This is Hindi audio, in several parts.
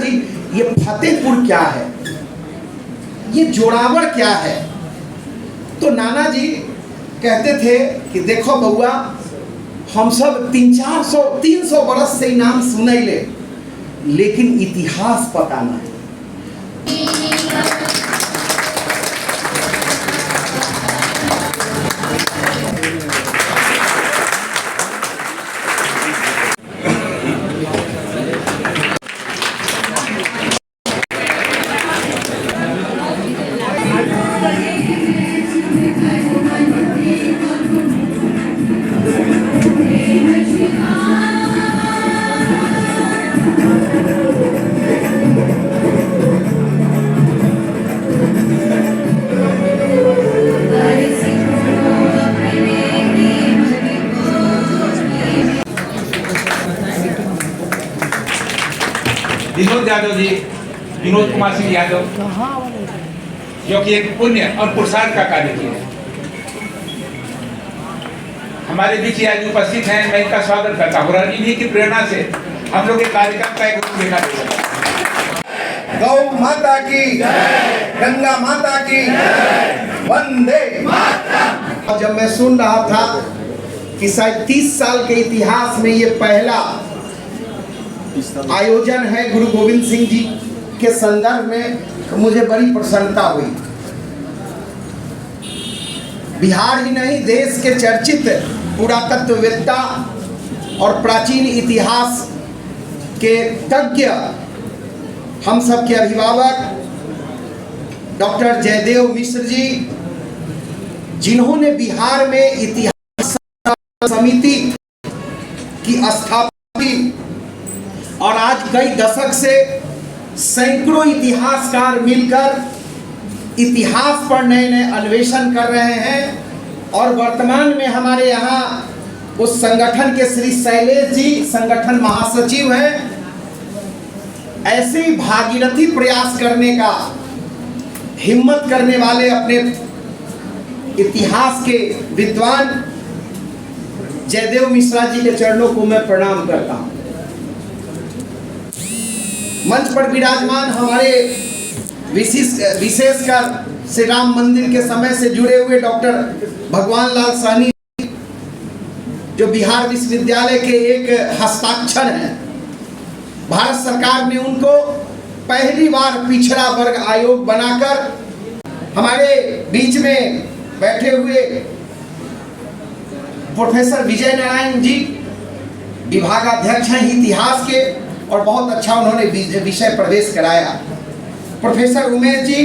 जी ये फतेहपुर क्या है, ये जोरावर क्या है। तो नाना जी कहते थे कि देखो बउआ, हम सब 300 बरस से नाम सुने ले, लेकिन इतिहास पता नहीं। विनोद यादव जी, विनोद कुमार सिंह यादव, जो कि एक पुण्य और पुरुषार्थ का कार्य किया है, हमारे बीच आज उपस्थित हैं। मैं इनका स्वागत करता हूँ और इन्हीं की प्रेरणा से हम लोग एक कार्यक्रम का एक रूप लेना चाहिए। गौ माता की, गंगा माता की, वंदे मातरम। जब मैं सुन रहा था कि शायद 30 साल के इतिहास में ये पहला आयोजन है गुरु गोविंद सिंह जी के संदर्भ में, तो मुझे बड़ी प्रसन्नता हुई। बिहार ही नहीं, देश के चर्चित पुरातत्ववेत्ता और प्राचीन इतिहास के तज्ञ, हम सब के अभिभावक डॉक्टर जयदेव मिश्र जी, जिन्होंने बिहार में इतिहास समिति की स्थापना की और आज कई दशक से सैकड़ों इतिहासकार मिलकर इतिहास पर नए नए अन्वेषण कर रहे हैं। और वर्तमान में हमारे यहाँ उस संगठन के श्री शैलेश जी संगठन महासचिव हैं। ऐसे ही भागीरथी प्रयास करने का हिम्मत करने वाले अपने इतिहास के विद्वान जयदेव मिश्रा जी के चरणों को मैं प्रणाम करता हूँ। मंच पर विराजमान हमारे विशेषकर श्री राम मंदिर के समय से जुड़े हुए डॉक्टर भगवान लाल साहनी, जो बिहार विश्वविद्यालय के एक हस्ताक्षर हैं। भारत सरकार ने उनको पहली बार पिछड़ा वर्ग आयोग बनाकर हमारे बीच में बैठे हुए प्रोफेसर विजय नारायण जी विभागाध्यक्ष हैं इतिहास के, और बहुत अच्छा उन्होंने विषय प्रवेश कराया। प्रोफेसर उमेश जी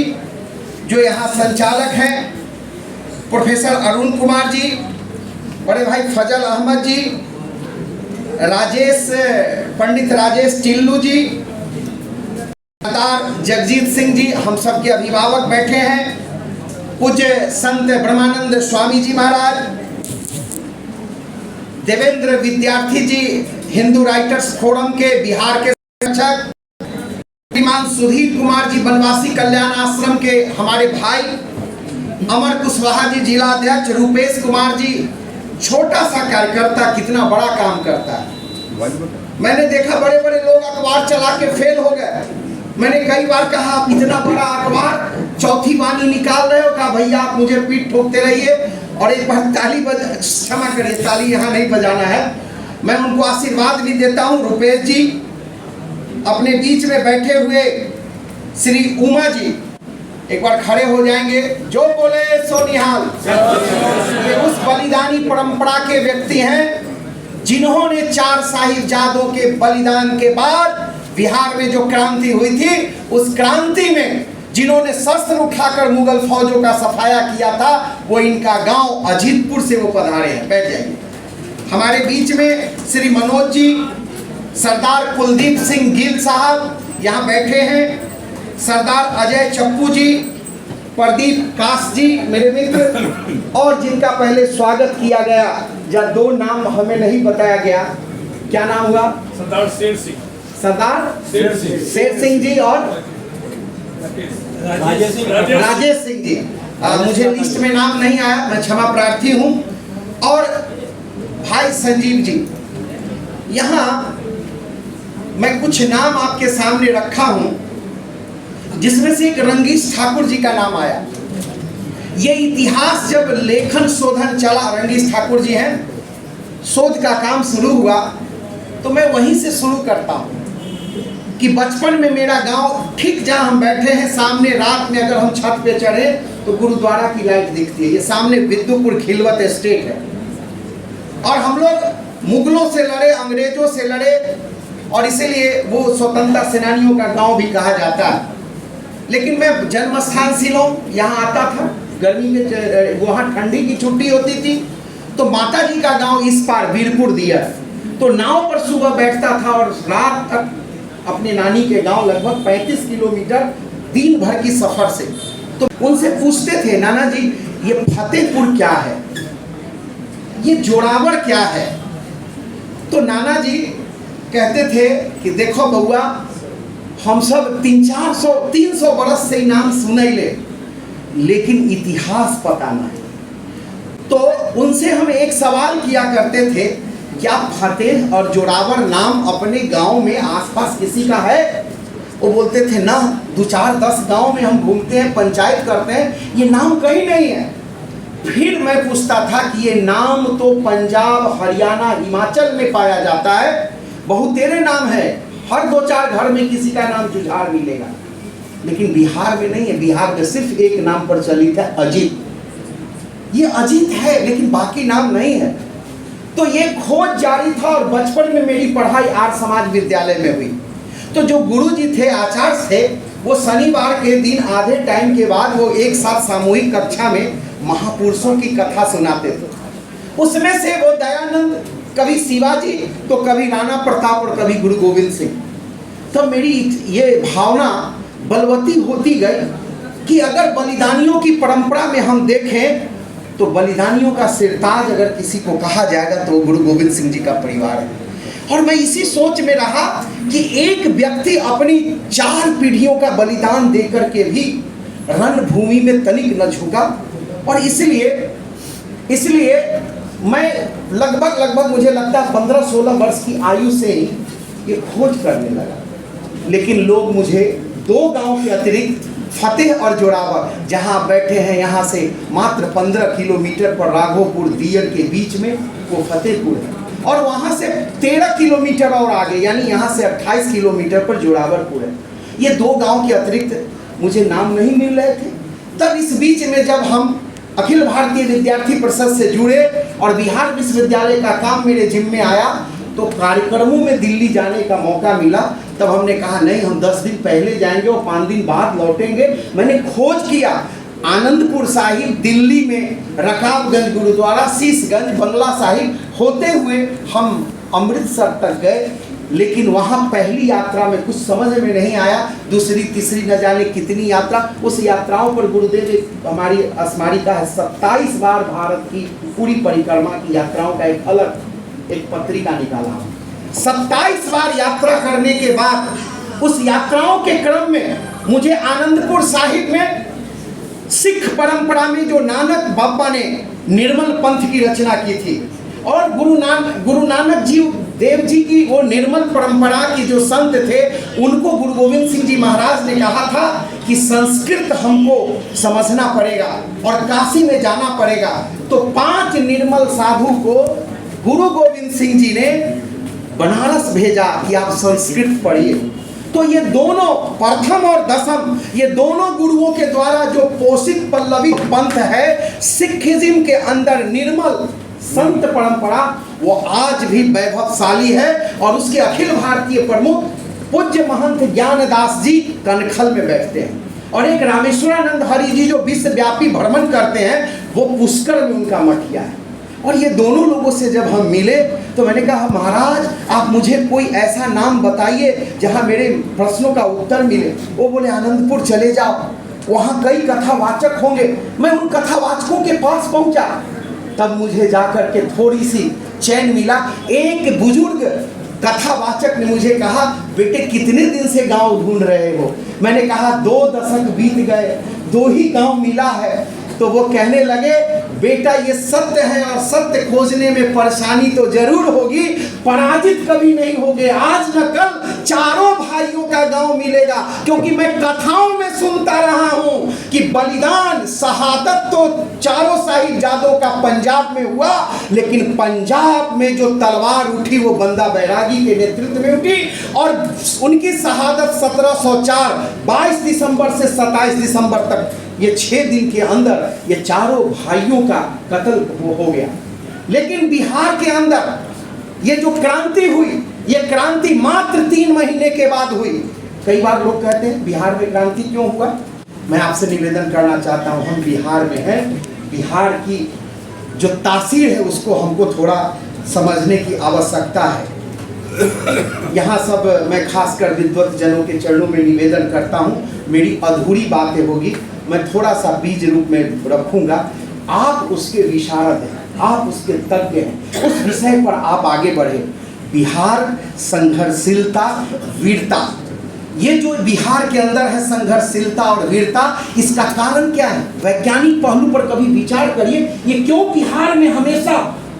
जो यहाँ संचालक हैं, प्रोफेसर अरुण कुमार जी, बड़े भाई फजल अहमद जी, पंडित राजेश टिल्लू जी, सरदार जगजीत सिंह जी, हम सब के अभिभावक बैठे हैं। पूज्य संत ब्रह्मानंद स्वामी जी महाराज, देवेंद्र विद्यार्थी जी हिंदू राइटर्स फोरम के बिहार के संरक्षक, श्रीमान सुधीर कुमार जी बनवासी कल्याण आश्रम के हमारे भाई, अमर कुशवाहा जी जिला अध्यक्ष, रूपेश कुमार जी छोटा सा कार्यकर्ता कितना बड़ा काम करता है। मैंने देखा बड़े बड़े लोग अखबार चला के फेल हो गए। मैंने कई बार कहा आप इतना बड़ा अखबार चौथी बानी निकाल रहे हो, कहा भैया आप मुझे पीठ ठोकते रहिए और एक बार ताली क्षमा करिए, ताली यहाँ नहीं बजाना है। मैं उनको आशीर्वाद भी देता हूँ। रुपेश जी अपने बीच में बैठे हुए श्री उमा जी एक बार खड़े हो जाएंगे। जो बोले सो निहाल। ये उस बलिदानी परंपरा के व्यक्ति हैं जिन्होंने 4 साहिबजादों के बलिदान के बाद बिहार में जो क्रांति हुई थी, उस क्रांति में जिन्होंने शस्त्र उठाकर मुगल फौजों का सफाया किया था, वो इनका गांव अजीतपुर से वो पधारे हैं। बैठ जाइए। हमारे बीच में श्री मनोज जी, सरदार कुलदीप सिंह गिल साहब यहाँ बैठे हैं, सरदार अजय चप्पू जी, प्रदीप काश जी मेरे मित्र, और जिनका पहले स्वागत किया गया, जब 2 नाम हमें नहीं बताया गया, क्या नाम हुआ? सरदार शेर सिंह, सरदार शेर सिंह जी और राजेश सिंह जी। मुझे लिस्ट में नाम नहीं आया, मैं क्षमा प्रार्थी हूँ। और भाई संजीव जी, यहाँ मैं कुछ नाम आपके सामने रखा हूं, जिसमें से एक रंगीश ठाकुर जी का नाम आया। ये इतिहास जब लेखन शोधन चला, रंगीश ठाकुर जी हैं, शोध का काम शुरू हुआ, तो मैं वहीं से शुरू करता हूँ कि बचपन में मेरा गांव ठीक जहाँ हम बैठे हैं, सामने रात में अगर हम छत पे चढ़े तो गुरुद्वारा की लाइट दिखती है। ये सामने विद्युपुर खिलवत एस्टेट है। और हम लोग मुगलों से लड़े, अंग्रेजों से लड़े, और इसीलिए वो स्वतंत्रता सेनानियों का गांव भी कहा जाता है। लेकिन मैं जन्म स्थान शिलोंग यहाँ आता था, गर्मी के वहाँ ठंडी की छुट्टी होती थी, तो माता जी का गांव इस पार वीरपुर दिया, तो नाव पर सुबह बैठता था और रात तक अपने नानी के गांव, लगभग 35 किलोमीटर दिन भर की सफर से। तो उनसे पूछते थे, नाना जी ये फतेहपुर क्या है, ये जोरावर क्या है? तो नाना जी कहते थे कि देखो बउआ, हम सब 300 बरस से नाम सुने ले, लेकिन इतिहास पता नहीं। तो उनसे हम एक सवाल किया करते थे, क्या फतेह और जोरावर नाम अपने गांव में आसपास किसी का है? वो बोलते थे ना, 2-4-10 गांव में हम घूमते हैं, पंचायत करते हैं, ये नाम कहीं नहीं है। फिर मैं पूछता था कि ये नाम तो पंजाब, हरियाणा, हिमाचल में पाया जाता है, बहुतेरे नाम है, हर 2-4 घर में किसी का नाम जुझार मिलेगा, लेकिन बिहार में नहीं है। बिहार में सिर्फ एक नाम पर चलित है, अजीत। ये अजीत है, लेकिन बाकी नाम नहीं है। तो ये खोज जारी था, और बचपन में मेरी पढ़ाई आर्य समाज विद्यालय में हुई। तो जो गुरुजी थे, आचार्य थे, वो शनिवार के दिन आधे टाइम के बाद वो एक साथ सामूहिक कक्षा में महापुरुषों की कथा सुनाते थे। उसमें से वो दयानंद, कभी शिवाजी, तो कभी राणा प्रताप और कभी गुरु गोविंद सिंह। तो मेरी ये भावना बलवती होती गई कि अगर बलिदानियों की परंपरा में हम देखें तो बलिदानियों का सिरताज अगर किसी को कहा जाएगा तो वो गुरु गोविंद सिंह जी का परिवार है। और मैं इसी सोच में रहा कि एक व्यक्ति अपनी 4 पीढ़ियों का बलिदान देकर के भी रणभूमि में तनिक न झुका, और इसलिए मैं लगभग मुझे लगता है 15-16 वर्ष की आयु से ही ये खोज करने लगा। लेकिन लोग मुझे 2 गांव के अतिरिक्त फतेह और जोरावर, जहां बैठे हैं यहाँ से मात्र 15 किलोमीटर पर राघोपुर दियर के बीच में वो फतेहपुर है, और वहां से 13 किलोमीटर और आगे, यानी यहाँ से 28 किलोमीटर पर जोरावरपुर है। ये 2 गांव के अतिरिक्त मुझे नाम नहीं मिल रहे थे। तब इस बीच में जब हम अखिल भारतीय विद्यार्थी परिषद से जुड़े और बिहार विश्वविद्यालय का काम मेरे जिम्मे आया, तो कार्यक्रमों में दिल्ली जाने का मौका मिला। तब हमने कहा नहीं, हम 10 दिन पहले जाएंगे और 5 दिन बाद लौटेंगे। मैंने खोज किया, आनंदपुर साहिब, दिल्ली में रकाबगंज गुरुद्वारा, शीशगंज, बंगला साहिब होते हुए हम अमृतसर तक गए। लेकिन वहाँ पहली यात्रा में कुछ समझ में नहीं आया, दूसरी तीसरी न जाने कितनी यात्रा। उस यात्राओं पर गुरुदेव हमारी स्मारिका है, 27 बार भारत की पूरी परिक्रमा की यात्राओं का एक अलग एक पत्रिका निकाला। 27 बार यात्रा करने के बाद उस यात्राओं के क्रम में मुझे आनंदपुर साहिब में सिख परंपरा में जो नानक बाबा ने निर्मल पंथ की रचना की थी, और गुरु नानक जी देव जी की वो निर्मल परंपरा की जो संत थे, उनको गुरु गोविंद सिंह जी महाराज ने कहा था कि संस्कृत हमको समझना पड़ेगा और काशी में जाना पड़ेगा। तो 5 निर्मल साधु को गुरु गोविंद सिंह जी ने बनारस भेजा कि आप संस्कृत पढ़िए। तो ये दोनों, प्रथम और दशम, ये दोनों गुरुओं के द्वारा जो पोषित पल्लवित पंथ है सिखिज्म के अंदर, निर्मल संत परंपरा, वो आज भी वैभवशाली है। और उसके अखिल भारतीय प्रमुख पूज्य महंत ज्ञानदास जी कनखल में बैठते हैं, और एक रामेश्वरानंद हरि जी जो विश्वव्यापी भ्रमण करते हैं, वो पुष्कर में उनका मठिया है। और ये दोनों लोगों से जब हम मिले तो मैंने कहा, महाराज आप मुझे कोई ऐसा नाम बताइए जहाँ मेरे प्रश्नों का उत्तर मिले। वो बोले आनंदपुर चले जाओ, वहाँ कई कथावाचक होंगे। मैं उन कथावाचकों के पास पहुँचा, तब मुझे जाकर के थोड़ी सी चैन मिला। एक बुजुर्ग कथावाचक ने मुझे कहा, बेटे कितने दिन से गांव ढूंढ रहे हो? मैंने कहा 2 दशक बीत गए, 2 ही गांव मिला है। तो वो कहने लगे, बेटा ये सत्य है और सत्य खोजने में परेशानी तो जरूर होगी, पराजित कभी नहीं होगे। आज न कल चारों भाइयों का गांव मिलेगा, क्योंकि मैं कथाओं में सुनता रहा हूं कि बलिदान शहादत तो चारों साहिबजादों का पंजाब में हुआ, लेकिन पंजाब में जो तलवार उठी वो बंदा बैरागी के नेतृत्व में उठी और उनकी शहादत 1704 22 दिसंबर से 27 दिसंबर तक, ये 6 दिन के अंदर ये चारों भाइयों का कत्ल हो गया। लेकिन बिहार के अंदर ये जो क्रांति हुई, ये क्रांति मात्र 3 महीने के बाद हुई। कई बार लोग कहते हैं बिहार में क्रांति क्यों हुआ। मैं आपसे निवेदन करना चाहता हूं, हम बिहार में हैं, बिहार की जो तासीर है उसको हमको थोड़ा समझने की आवश्यकता है। यहाँ सब मैं खासकर विद्वत जनों के चरणों में निवेदन करता हूँ, मेरी अधूरी बातें होगी, मैं थोड़ा सा बीज रूप में रखूँगा। आप उसके विशारद हैं, आप उसके तज्ञ हैं, उस विषय पर आप आगे बढ़े। बिहार संघर्षशीलता, वीरता, ये जो बिहार के अंदर है संघर्षशीलता और वीरता, इसका कारण क्या है? वैज्ञानिक पहलू पर कभी विचार करिए, ये क्यों बिहार में हमेशा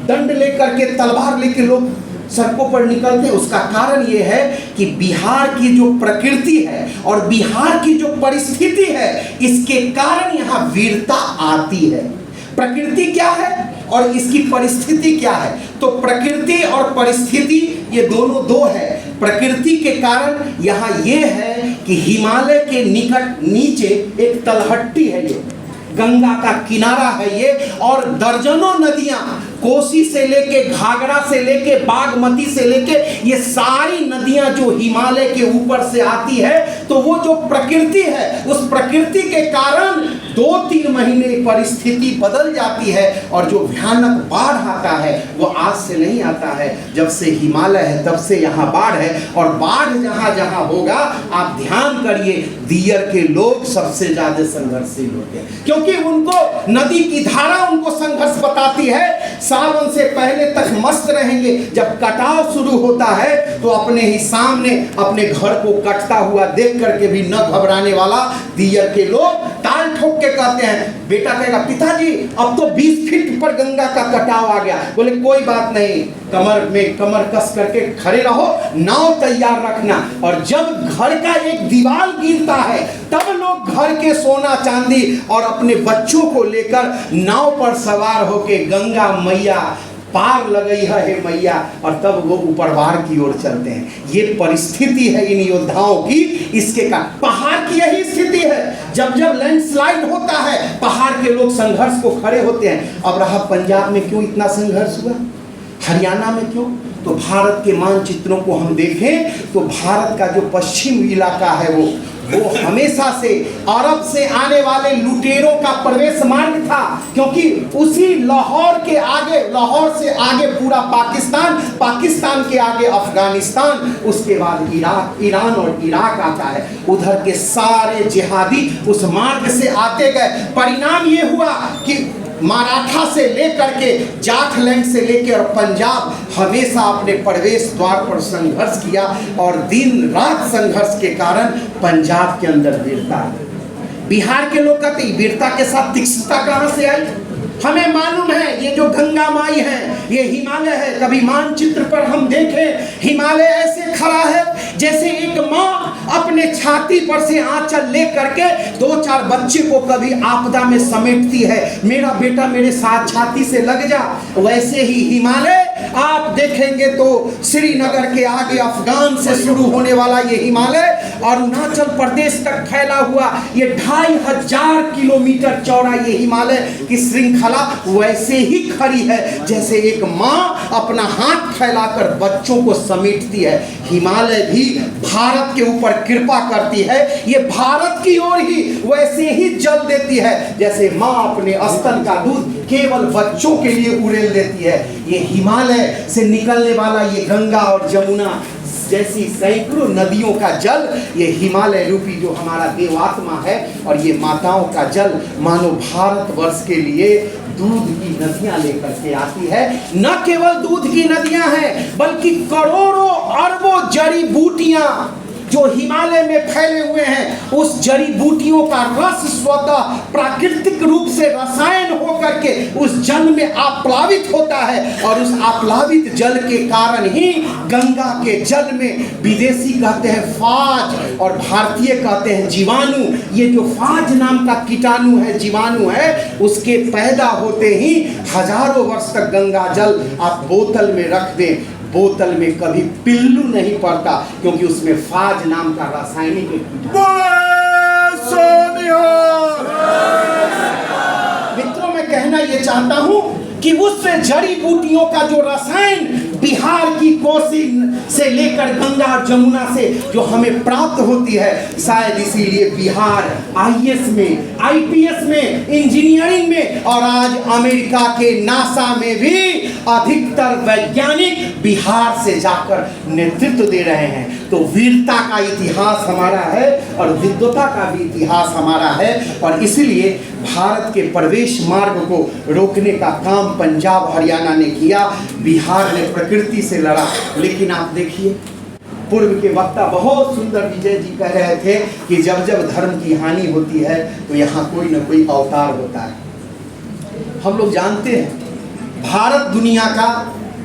दंड लेकर के, तलवार लेकर लोग सड़कों पर निकलते? उसका कारण ये है कि बिहार की जो प्रकृति है और बिहार की जो परिस्थिति है, इसके कारण यहाँ वीरता आती है। प्रकृति क्या है और इसकी परिस्थिति क्या है? तो प्रकृति और परिस्थिति ये दोनों दो है। प्रकृति के कारण यहाँ ये है कि हिमालय के निकट नीचे एक तलहट्टी है, ये गंगा का किनारा है ये, और दर्जनों नदियां, कोसी से लेके, घाघरा से लेके, बागमती से लेके, ये सारी नदियां जो हिमालय के ऊपर से आती है, तो वो जो प्रकृति है, उस प्रकृति के कारण 2-3 महीने परिस्थिति बदल जाती है। और जो भयानक बाढ़ आता है वो आज से नहीं आता है, जब से हिमालय है तब से यहाँ बाढ़ है। और बाढ़ जहाँ जहाँ होगा, आप ध्यान करिए, दियर के लोग सबसे ज्यादा संघर्षशील होते हैं, क्योंकि उनको नदी की धारा उनको संघर्ष बताती है। सावन से पहले तक मस्त रहेंगे, जब कटाव शुरू होता है तो अपने ही सामने अपने घर को कटता हुआ देख करके भी न घबराने वाला दियर के लोग ताल ठोक के कहते हैं। बेटा कहेगा, पिताजी अब तो 20 फीट पर गंगा का कटाव आ गया। बोले कोई बात नहीं, कमर में कमर कस करके खड़े रहो, नाव तैयार रखना। और जब घर का एक दीवार गिरता है तब लोग घर के सोना चांदी और अपने बच्चों को लेकर नाव पर सवार होके गंगा मैया पार लगई है मैया, और तब वो ऊपरवार की ओर चलते हैं। ये परिस्थिति है इन योद्धाओं की। इसके का पहाड़ की यही स्थिति है, जब जब लैंडस्लाइड होता है पहाड़ के लोग संघर्ष को खड़े होते हैं। अब रहा पंजाब में क्यों इतना संघर्ष हुआ, हरियाणा में क्यों? तो भारत के मानचित्रों को हम देखें तो भारत का जो पश्चिम इलाका है वो हमेशा से अरब से आने वाले लुटेरों का प्रवेश मार्ग था, क्योंकि उसी लाहौर के आगे, लाहौर से आगे पूरा पाकिस्तान, पाकिस्तान के आगे अफगानिस्तान, उसके बाद इराक, ईरान और इराक आता है। उधर के सारे जिहादी उस मार्ग से आते गए। परिणाम ये हुआ कि मराठा से लेकर के जाटलैंड से लेकर पंजाब हमेशा अपने प्रवेश द्वार पर संघर्ष किया, और दिन रात संघर्ष के कारण पंजाब के अंदर वीरता है। बिहार के लोग कहते वीरता के साथ तीक्ष्णता कहां से आई? हमें मालूम है ये जो गंगा माई है, ये हिमालय है। कभी मानचित्र पर हम देखें, हिमालय ऐसे खड़ा है जैसे एक माँ अपने छाती पर से आंचल ले करके 2-4 बच्चे को कभी आपदा में समेटती है। मेरा बेटा मेरे साथ छाती से लग जा। वैसे ही हिमालय आप देखेंगे तो श्रीनगर के आगे अफगान से शुरू होने वाला ये हिमालय अरुणाचल प्रदेश तक फैला हुआ ये 2500 किलोमीटर चौड़ा ये हिमालय की श्रृंखला वैसे ही खड़ी है जैसे एक माँ अपना हाथ फैलाकर बच्चों को समेटती है। हिमालय भी भारत के ऊपर कृपा करती है, ये भारत की ओर ही वैसे ही जल देती है जैसे माँ अपने स्तन का दूध केवल बच्चों के लिए उड़ेल देती है। ये हिमालय से निकलने वाला ये गंगा और जमुना जैसी सैकड़ों नदियों का जल, ये हिमालय रूपी जो हमारा देवात्मा है, और ये माताओं का जल मानो भारतवर्ष के लिए दूध की नदियां लेकर के आती है। न केवल दूध की नदियां हैं, बल्कि करोड़ों अरबों जड़ी बूटियां जो हिमालय में फैले हुए हैं, उस जड़ी बूटियों का रस स्वतः प्राकृतिक रूप से रसायन होकर के उस जल में आप्लावित होता है, और उस आप्लावित जल के कारण ही गंगा के जल में विदेशी कहते हैं फाज और भारतीय कहते हैं जीवाणु। ये जो फाज नाम का कीटाणु है, जीवाणु है, उसके पैदा होते ही हजारों वर्ष तक गंगा जल आप बोतल में रख दें, बोतल में कभी पिल्लू नहीं पड़ता, क्योंकि उसमें फाज नाम का रासायनिक मित्रों, मैं कहना ये चाहता हूं कि उस जड़ी बूटियों का जो रसायन बिहार की कोसी से लेकर गंगा और जमुना से जो हमें प्राप्त होती है, शायद इसीलिए बिहार आईएएस में, आईपीएस में, इंजीनियरिंग में और आज अमेरिका के नासा में भी अधिकतर वैज्ञानिक बिहार से जाकर नेतृत्व दे रहे हैं। तो वीरता का इतिहास हमारा है और विद्वता का भी इतिहास हमारा है, और इसीलिए भारत के प्रवेश मार्ग को रोकने का काम पंजाब हरियाणा ने किया, बिहार ने प्रकृति से लड़ा। लेकिन आप देखिए, पूर्व के वक्ता बहुत सुंदर विजय जी कह रहे थे कि जब जब धर्म की हानि होती है तो यहाँ कोई न कोई अवतार होता है। हम लोग जानते हैं भारत दुनिया का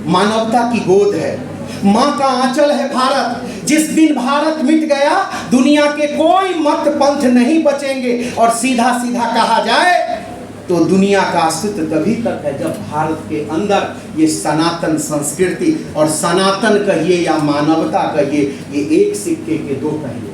मानवता की गोद है, माँ का आंचल है भारत। जिस दिन भारत मिट गया, दुनिया के कोई मत पंथ नहीं बचेंगे, और सीधा सीधा कहा जाए तो दुनिया का अस्तित्व तभी तक है जब भारत के अंदर ये सनातन संस्कृति, और सनातन कहिए या मानवता कहिए, ये एक सिक्के के दो पहलू।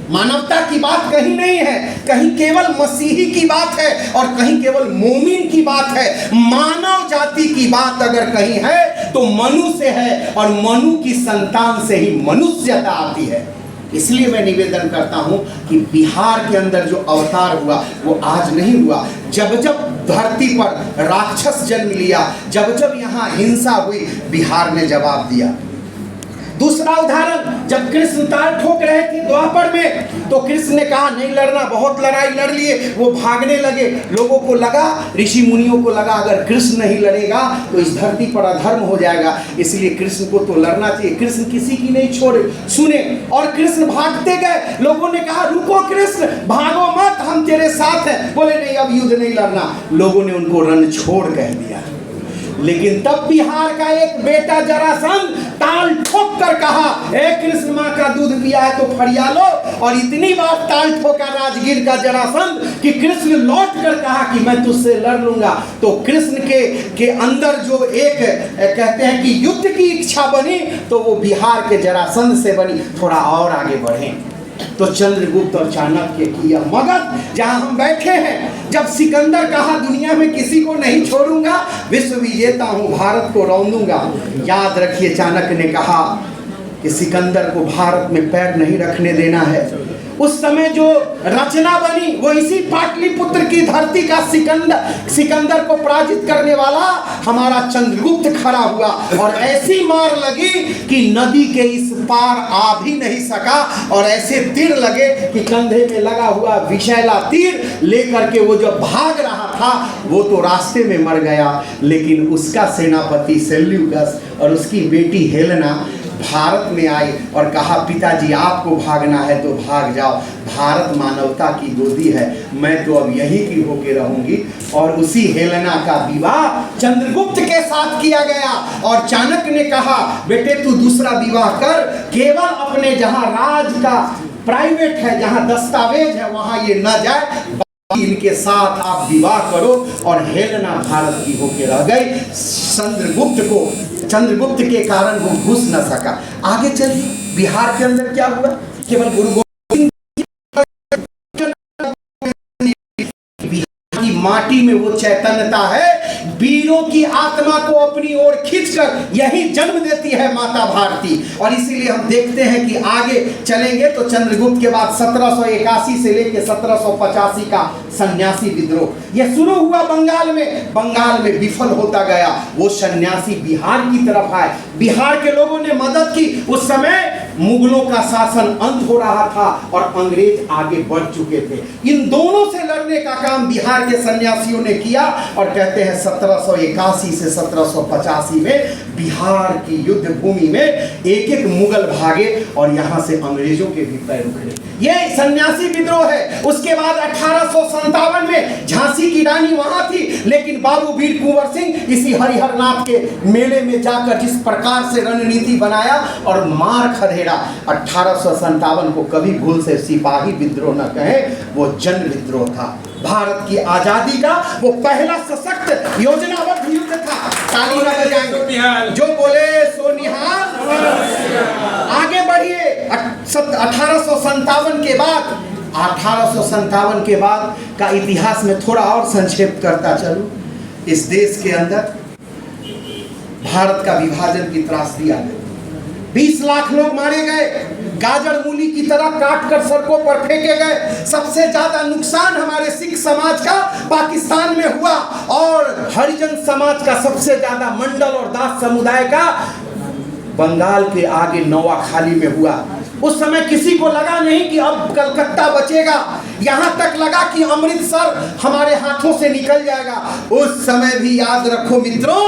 मानवता की बात कहीं नहीं है, कहीं केवल मसीही की बात है और कहीं केवल मोमिन की बात है। मानव जाति की बात अगर कहीं है तो मनु से है, और मनु की संतान से ही मनुष्यता आती है। इसलिए मैं निवेदन करता हूं कि बिहार के अंदर जो अवतार हुआ वो आज नहीं हुआ। जब जब धरती पर राक्षस जन्म लिया, जब जब यहाँ हिंसा हुई, बिहार ने जवाब दिया। दूसरा उदाहरण, जब कृष्ण ताल ठोक रहे थे द्वापर में, तो कृष्ण ने कहा नहीं लड़ना, बहुत लड़ाई लड़ लिए, वो भागने लगे। लोगों को लगा, ऋषि मुनियों को लगा, अगर कृष्ण नहीं लड़ेगा तो इस धरती पर अधर्म हो जाएगा, इसलिए कृष्ण को तो लड़ना चाहिए। कृष्ण किसी की नहीं छोड़े सुने, और कृष्ण भागते गए। लोगों ने कहा रुको कृष्ण, भागो मत, हम तेरे साथ हैं। बोले नहीं, अब युद्ध नहीं लड़ना। लोगों ने उनको रण छोड़ कह दिया। लेकिन तब बिहार का एक बेटा जरासंध ताल ठोक कर कहा, ए कृष्ण माँ का दूध पिया है तो फरिया लो। और इतनी बार ताल ठोका राजगीर का जरासंध कि कृष्ण लौट कर कहा कि मैं तुझसे लड़ लूंगा। तो कृष्ण के अंदर जो एक कहते हैं कि युद्ध की इच्छा बनी, तो वो बिहार के जरासंध से बनी। थोड़ा और आगे बढ़े तो चंद्रगुप्त और चाणक्य की यह मगध जहां हम बैठे हैं, जब सिकंदर कहा दुनिया में किसी को नहीं छोड़ूंगा, विश्व विजेता हूं, भारत को रौंदूंगा। याद रखिए, चाणक्य ने कहा कि सिकंदर को भारत में पैर नहीं रखने देना है। उस समय जो रचना बनी वो इसी पाटलिपुत्र की धरती का सिकंदर को पराजित करने वाला हमारा चंद्रगुप्त खड़ा हुआ, और ऐसी मार लगी कि नदी के इस पार आ भी नहीं सका, और ऐसे तीर लगे कि कंधे में लगा हुआ विषैला तीर लेकर के वो जब भाग रहा था वो तो रास्ते में मर गया। लेकिन उसका सेनापति सेल्यूकस और उसकी बेटी हेलेना भारत में आई और कहा पिताजी आपको भागना है तो भाग जाओ, भारत मानवता की गोदी है, मैं तो अब यहीं की होके रहूंगी। और उसी हेलेना का विवाह चंद्रगुप्त के साथ किया गया, और चाणक्य ने कहा बेटे तू दूसरा विवाह कर, केवल अपने जहां राज का प्राइवेट है, जहां दस्तावेज है वहां ये न जाए, इनके साथ आप विवाह करो। और हेलेना भारत की होके रह गई। चंद्रगुप्त के कारण वो घुस न सका। आगे चलिए, बिहार के अंदर क्या हुआ? केवल गुरु गोविंद की माटी में वो चैतन्यता है, वीरों की आत्मा को अपनी ओर खींचकर यही जन्म देती है माता भारती। और इसीलिए हम देखते हैं कि आगे चलेंगे तो चंद्रगुप्त के बाद 1781 से लेकर 1785 का सन्यासी विद्रोह यह शुरू हुआ बंगाल में विफल होता गया। वो सन्यासी बिहार की तरफ आए, बिहार के लोगों ने मदद की। उस समय मुगलों का शासन अंत हो रहा था और अंग्रेज आगे बढ़ चुके थे। इन दोनों से लड़ने का काम बिहार के सन्यासियों ने किया और कहते हैं 1781 से 1785 में बिहार की युद्ध भूमि में एक एक मुगल भागे और यहाँ से अंग्रेजों के भी पैर उखड़े। ये सन्यासी विद्रोह है। उसके बाद 1857 में झांसी की रानी वहां थी, लेकिन बाबू वीर कुंवर सिंह इसी हरिहरनाथ के मेले में जाकर जिस प्रकार से रणनीति बनाया और मार खदेड़ा, 1857 को कभी भूल से सिपाही विद्रोह न कहें, वो जन विद्रोह था। भारत की आजादी का वो पहला सशक्त योजनाबद्ध युद्ध था। ताली न बजाएं, जो बोले सो निहाल। आगे बढ़िए। 1857 के बाद 1857 के बाद का इतिहास में थोड़ा और संक्षेप करता चलूं। इस देश के अंदर भारत का विभाजन की त्रासदी आ गई। 20 लाख लोग मारे गए, गाजर मूली की तरह काट कर सड़कों पर फेंके गए। सबसे ज्यादा नुकसान हमारे सिख समाज का पाकिस्तान में हुआ और हरिजन समाज का सबसे ज्यादा मंडल और दास समुदाय का बंगाल के आगे नौवाखाली में हुआ। उस समय किसी को लगा नहीं कि अब कलकत्ता बचेगा, यहां तक लगा कि अमृतसर हमारे हाथों से निकल जाएगा। उस समय भी याद रखो मित्रों,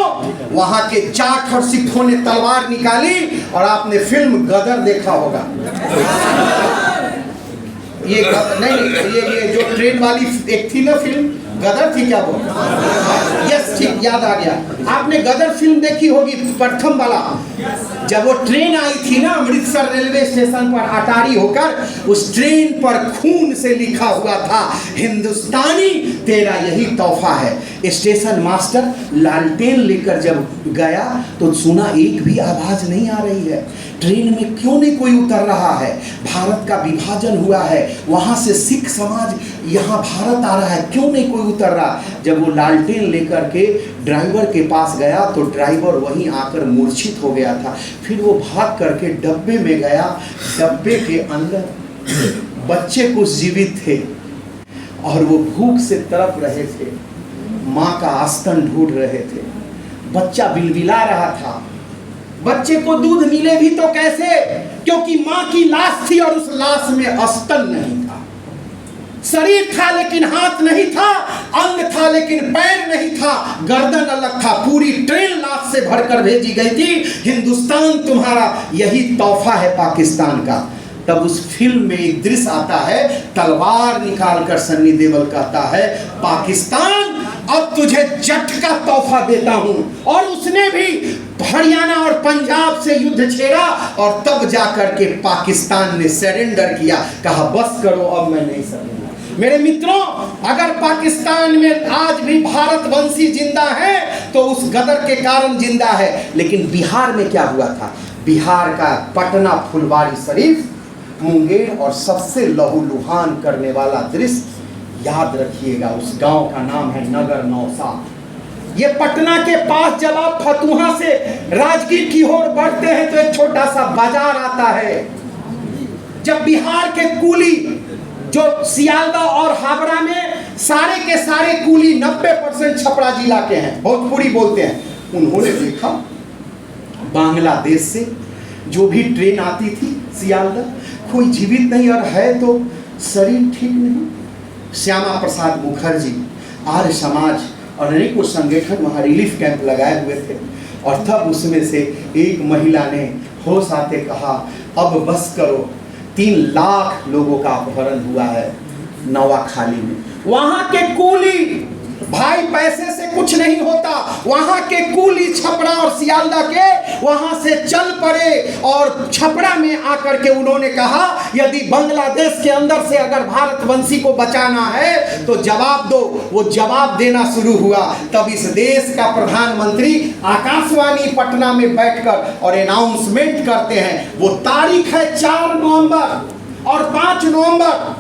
वहां के जाट और सिखों ने तलवार निकाली और आपने फिल्म गदर देखा होगा। ये जो ट्रेन वाली एक थी ना फिल्म, गदर थी क्या वो? यस, ठीक, याद आ गया। आपने गदर फिल्म देखी होगी, प्रथम वाला। जब वो ट्रेन आई थी ना अमृतसर रेलवे स्टेशन पर अटारी होकर, उस ट्रेन पर खून से लिखा हुआ था, हिंदुस्तानी तेरा यही तोहफा है। स्टेशन मास्टर लालटेन लेकर जब गया तो सुना एक भी आवाज नहीं आ रही है। ट्रेन में क्यों नहीं कोई उतर रहा है? भारत का विभाजन हुआ है, वहां से सिख समाज यहाँ भारत आ रहा है, क्यों नहीं कोई उतर रहा? जब वो लालटेन लेकर के ड्राइवर के पास गया तो ड्राइवर वहीं आकर मूर्छित हो गया था। फिर वो भाग करके डब्बे में गया। डब्बे के अंदर बच्चे कुछ जीवित थे और वो भूख से तड़प रहे थे, माँ का आस्तन ढूंढ रहे थे। बच्चा बिलबिला रहा था। बच्चे को दूध मिले भी तो कैसे, क्योंकि माँ की लाश थी और उस लाश में आस्तन नहीं था। शरीर था लेकिन हाथ नहीं था, अंग था लेकिन पैर नहीं था, गर्दन अलग था। पूरी ट्रेन लाश से भरकर भेजी गई थी। हिंदुस्तान तुम्हारा यही तोहफा है पाकिस्तान का। तब उस फिल्म में एक दृश्य आता है, तलवार निकालकर सन्नी देओल कहता है, पाकिस्तान अब तुझे जट का तोहफा देता हूं। और उसने भी हरियाणा और पंजाब से युद्ध छेड़ा और तब जाकर के पाकिस्तान ने सरेंडर किया, कहा बस करो अब मैं नहीं सकूंगा। मेरे मित्रों, अगर पाकिस्तान में आज भी भारतवंशी जिंदा है तो उस गदर के कारण जिंदा है। लेकिन बिहार में क्या हुआ था? बिहार का पटना फुलवारी शरीफ, मुंगेर और सबसे लहूलुहान करने वाला दृश्य याद रखिएगा। उस गांव का नाम है नगर नौसा। ये पटना के पास जब आप फतुहा से राजगीर की ओर बढ़ते हैं तो एक छोटा सा बाजार आता है। जब बिहार के कुली जो सियालदा और हावड़ा में सारे के सारे कुली 90% छपरा जिला के हैं, भोजपुरी बोलते हैं, उन्होंने देखा बांग्लादेश से जो भी ट्रेन आती थी सियालदा, कोई जीवित नहीं और है तो शरीर ठीक नहीं। श्यामा प्रसाद मुखर्जी, आर्य समाज और अनेकों संगठन वहाँ रिलीफ कैंप लगाए हुए थे और तब उसमें से एक महिला ने होश आते कहा, अब बस करो। 3 लाख लोगों का अपहरण हुआ है नौवाखाली में। वहाँ के कुली भाई, पैसे से कुछ नहीं होता। वहाँ के कुली छपरा और सियालदा के वहाँ से चल पड़े और छपरा में आकर के उन्होंने कहा, यदि बांग्लादेश के अंदर से अगर भारतवंशी को बचाना है तो जवाब दो। वो जवाब देना शुरू हुआ। तब इस देश का प्रधानमंत्री आकाशवाणी पटना में बैठकर और अनाउंसमेंट करते हैं। वो तारीख है 4 नवंबर और 5 नवंबर,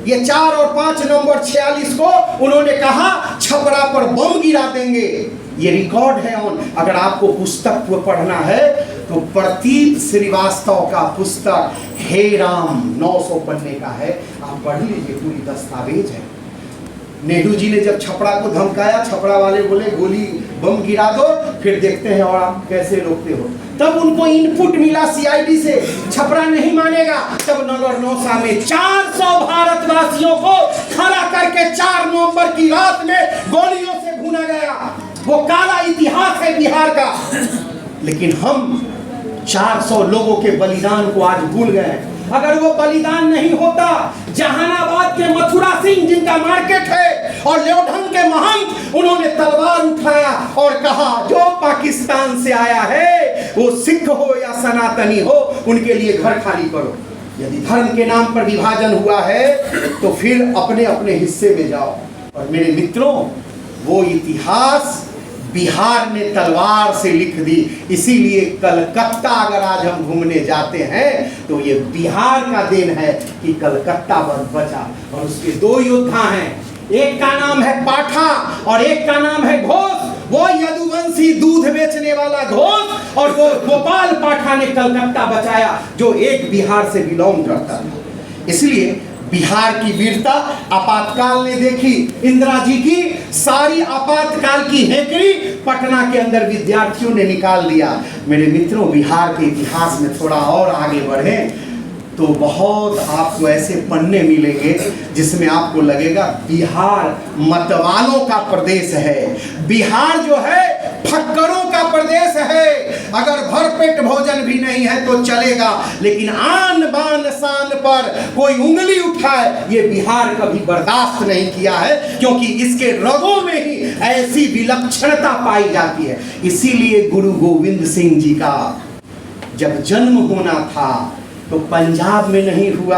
ये 4 और 5 नवंबर 46 को उन्होंने कहा छपरा पर बम गिरा देंगे। ये रिकॉर्ड है ऑन। अगर आपको पुस्तक को पढ़ना है तो प्रतीत श्रीवास्तव का पुस्तक हे राम 900 पन्ने का है, आप पढ़ लीजिए, पूरी दस्तावेज है। नेहरू जी ने जब छपरा को धमकाया, छपरा वाले बोले गोली बम गिरा दो, फिर देखते हैं और आप कैसे रोकते हो। तब उनको इनपुट मिला सीआईडी से, छपरा नहीं मानेगा। तब नगर नौसा में 400 भारतवासियों को खड़ा करके 4 नवंबर की रात में गोलियों से भूना गया। वो काला इतिहास है बिहार का। लेकिन हम 400 लोगों के बलिदान को आज भूल गए। अगर वो बलिदान नहीं होता, जहानाबाद के मथुरा सिंह जिनका मार्केट है और ल्योढंग के महंत, उन्होंने तलवार उठाया और कहा जो पाकिस्तान से आया है वो सिख हो या सनातनी हो, उनके लिए घर खाली करो। यदि धर्म के नाम पर विभाजन हुआ है तो फिर अपने अपने हिस्से में जाओ। और मेरे मित्रों, वो इतिहास बिहार ने तलवार से लिख दी। इसीलिए कलकत्ता अगर आज हम घूमने जाते हैं तो ये बिहार का देन है कि कलकत्ता बचा। और उसके 2 योद्धा हैं, एक का नाम है पाठा और एक का नाम है घोष। वो यदुवंशी दूध बेचने वाला घोष और वो गोपाल पाठा ने कलकत्ता बचाया, जो एक बिहार से बिलोंग करता था। इसलिए बिहार की वीरता आपातकाल ने देखी। इंदिरा जी की सारी आपातकाल की हेकड़ी पटना के अंदर विद्यार्थियों ने निकाल दिया। मेरे मित्रों, बिहार के इतिहास में थोड़ा और आगे बढ़े तो बहुत आपको ऐसे पन्ने मिलेंगे जिसमें आपको लगेगा बिहार मतवालों का प्रदेश है। बिहार जो है फक्करों का प्रदेश है। अगर भरपेट भोजन भी नहीं है तो चलेगा, लेकिन आन बान शान पर कोई उंगली उठाए ये बिहार कभी बर्दाश्त नहीं किया है, क्योंकि इसके रगों में ही ऐसी विलक्षणता पाई जाती है। इसीलिए गुरु गोविंद सिंह जी का जब जन्म होना था तो पंजाब में नहीं हुआ,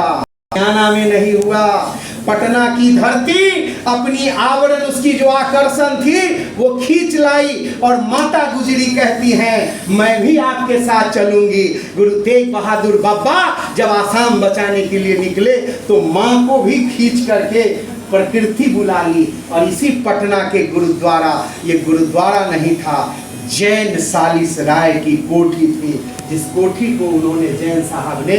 हरियाणा में नहीं हुआ। पटना की धरती अपनी आवरण, उसकी जो आकर्षण थी वो खींच लाई। और माता गुजरी कहती हैं मैं भी आपके साथ चलूंगी। गुरु तेग बहादुर बाबा जब आसाम बचाने के लिए निकले तो माँ को भी खींच करके प्रकृति बुला ली। और इसी पटना के गुरुद्वारा, ये गुरुद्वारा नहीं था, जैन सालिस राय की कोठी थी, जिस कोठी को उन्होंने जैन साहब ने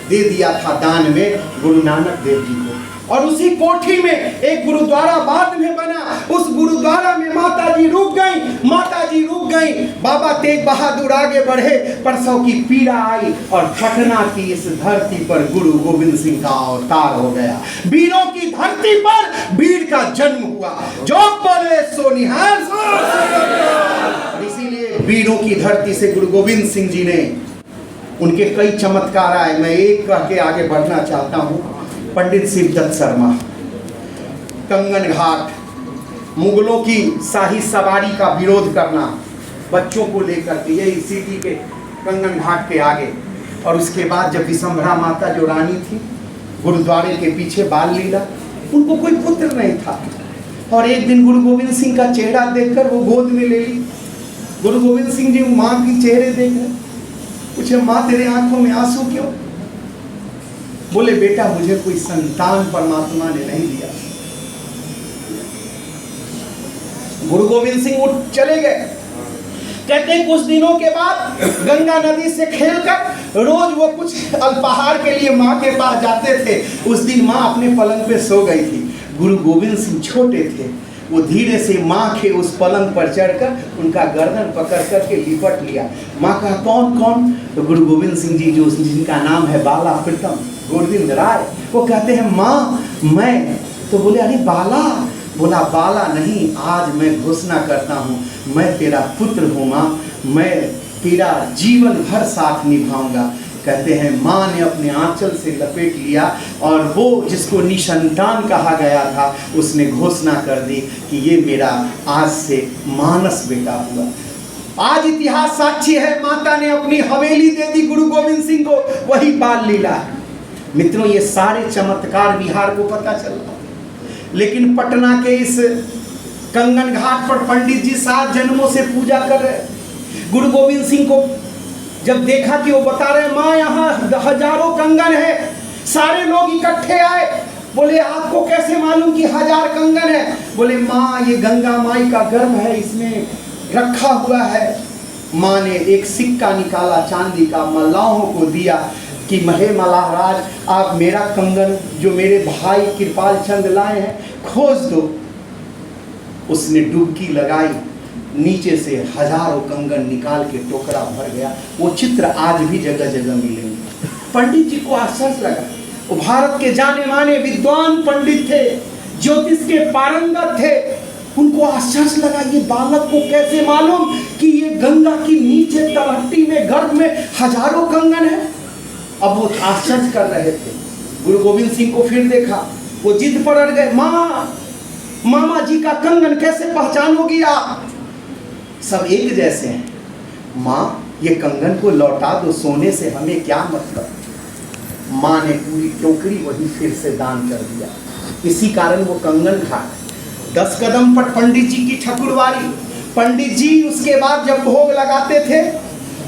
दे दिया था दान में गुरु नानक देव जी को। और उसी कोठी में एक गुरुद्वारा बाद में बना। उस गुरुद्वारा में माता जी रुक गई। बाबा तेग बहादुर आगे बढ़े, प्रसव की पीड़ा आई और पटना की इस धरती पर गुरु गोविंद सिंह का अवतार हो गया। वीरों की धरती पर वीर का जन्म हुआ। जो बोले सो निहाल। इसीलिए वीरों की धरती से गुरु गोविंद सिंह जी ने, उनके कई चमत्कार आए। मैं एक कह के आगे बढ़ना चाहता हूँ। पंडित शिवदत्त शर्मा, कंगन घाट, मुगलों की शाही सवारी का विरोध करना बच्चों को लेकर के, यही सिटी के कंगन घाट के आगे। और उसके बाद जब विशंभरा माता जो रानी थी, गुरुद्वारे के पीछे बाल लीला, उनको कोई पुत्र नहीं था। और एक दिन गुरु गोविंद सिंह का चेहरा देखकर वो गोद में ले ली। गुरु गोविंद सिंह जी माँ की चेहरे देख रहे, पूछे माँ तेरे आंखों में आंसू क्यों? बोले बेटा मुझे कोई संतान परमात्मा ने नहीं दिया। गुरु गोविंद सिंह उठ चले गए। कहते हैं कुछ दिनों के बाद गंगा नदी से खेलकर रोज वो कुछ अल्पाहार के लिए माँ के पास जाते थे। उस दिन माँ अपने पलंग पे सो गई थी। गुरु गोविंद सिंह छोटे थे, वो धीरे से माँ के उस पलंग पर चढ़कर उनका गर्दन पकड़ करके लिपट लिया। माँ कहा कौन कौन? तो गुरु गोविंद सिंह जी जो जिनका नाम है बाला प्रीतम गोविंद राय, वो कहते हैं माँ मैं। तो बोले अरे बाला? बोला बाला नहीं, आज मैं घोषणा करता हूँ मैं तेरा पुत्र हूँ माँ, मैं तेरा जीवन भर साथ निभाऊंगा। कहते हैं माँ ने अपने आंचल से लपेट लिया और वो जिसको निसंतान कहा गया था उसने घोषणा कर दी कि ये मेरा आज से मानस बेटा हुआ। आज इतिहास साक्षी है, माता ने अपनी हवेली दे दी गुरु गोविंद सिंह को, वही बाल लीला है। मित्रों ये सारे चमत्कार बिहार को पता चला, लेकिन पटना के इस कंगन घाट पर पंडित जी 7 जन्मों से पूजा कर रहे। गुरु गोविंद सिंह को जब देखा कि वो बता रहे माँ यहाँ हजारों कंगन है, सारे लोग इकट्ठे आए। बोले आपको कैसे मालूम कि 1000 कंगन है? बोले माँ ये गंगा माई का गर्भ है, इसमें रखा हुआ है। माँ ने एक सिक्का निकाला चांदी का, मल्लाहों को दिया। कि महे मल्हाराज आप मेरा कंगन जो मेरे भाई कृपाल चंद लाए हैं खोज दो। उसने डुबकी लगाई, नीचे से हजारों कंगन निकाल के टोकरा भर गया। वो चित्र आज भी जगह जगह मिलेंगे। पंडित जी को आश्चर्य लगा। वो भारत के जाने माने विद्वान पंडित थे, ज्योतिष के पारंगत थे। उनको आश्चर्य लगा, ये बालक को कैसे मालूम कि ये गंगा की नीचे तलहटी में गर्भ में हजारों कंगन है। अब वो आश्चर्य कर रहे थे। गुरु गोविंद सिंह को फिर देखा, वो जिद पर अड़ गए, मामा जी का कंगन कैसे पहचानोगी आप? सब एक जैसे हैं। माँ, ये कंगन को लौटा दो, सोने से हमें क्या मतलब। माँ ने पूरी टोकरी वही फिर से दान कर दिया। इसी कारण वो कंगन खा गए। 10 कदम पर पंडित जी की ठकुरवारी। पंडित जी उसके बाद जब भोग लगाते थे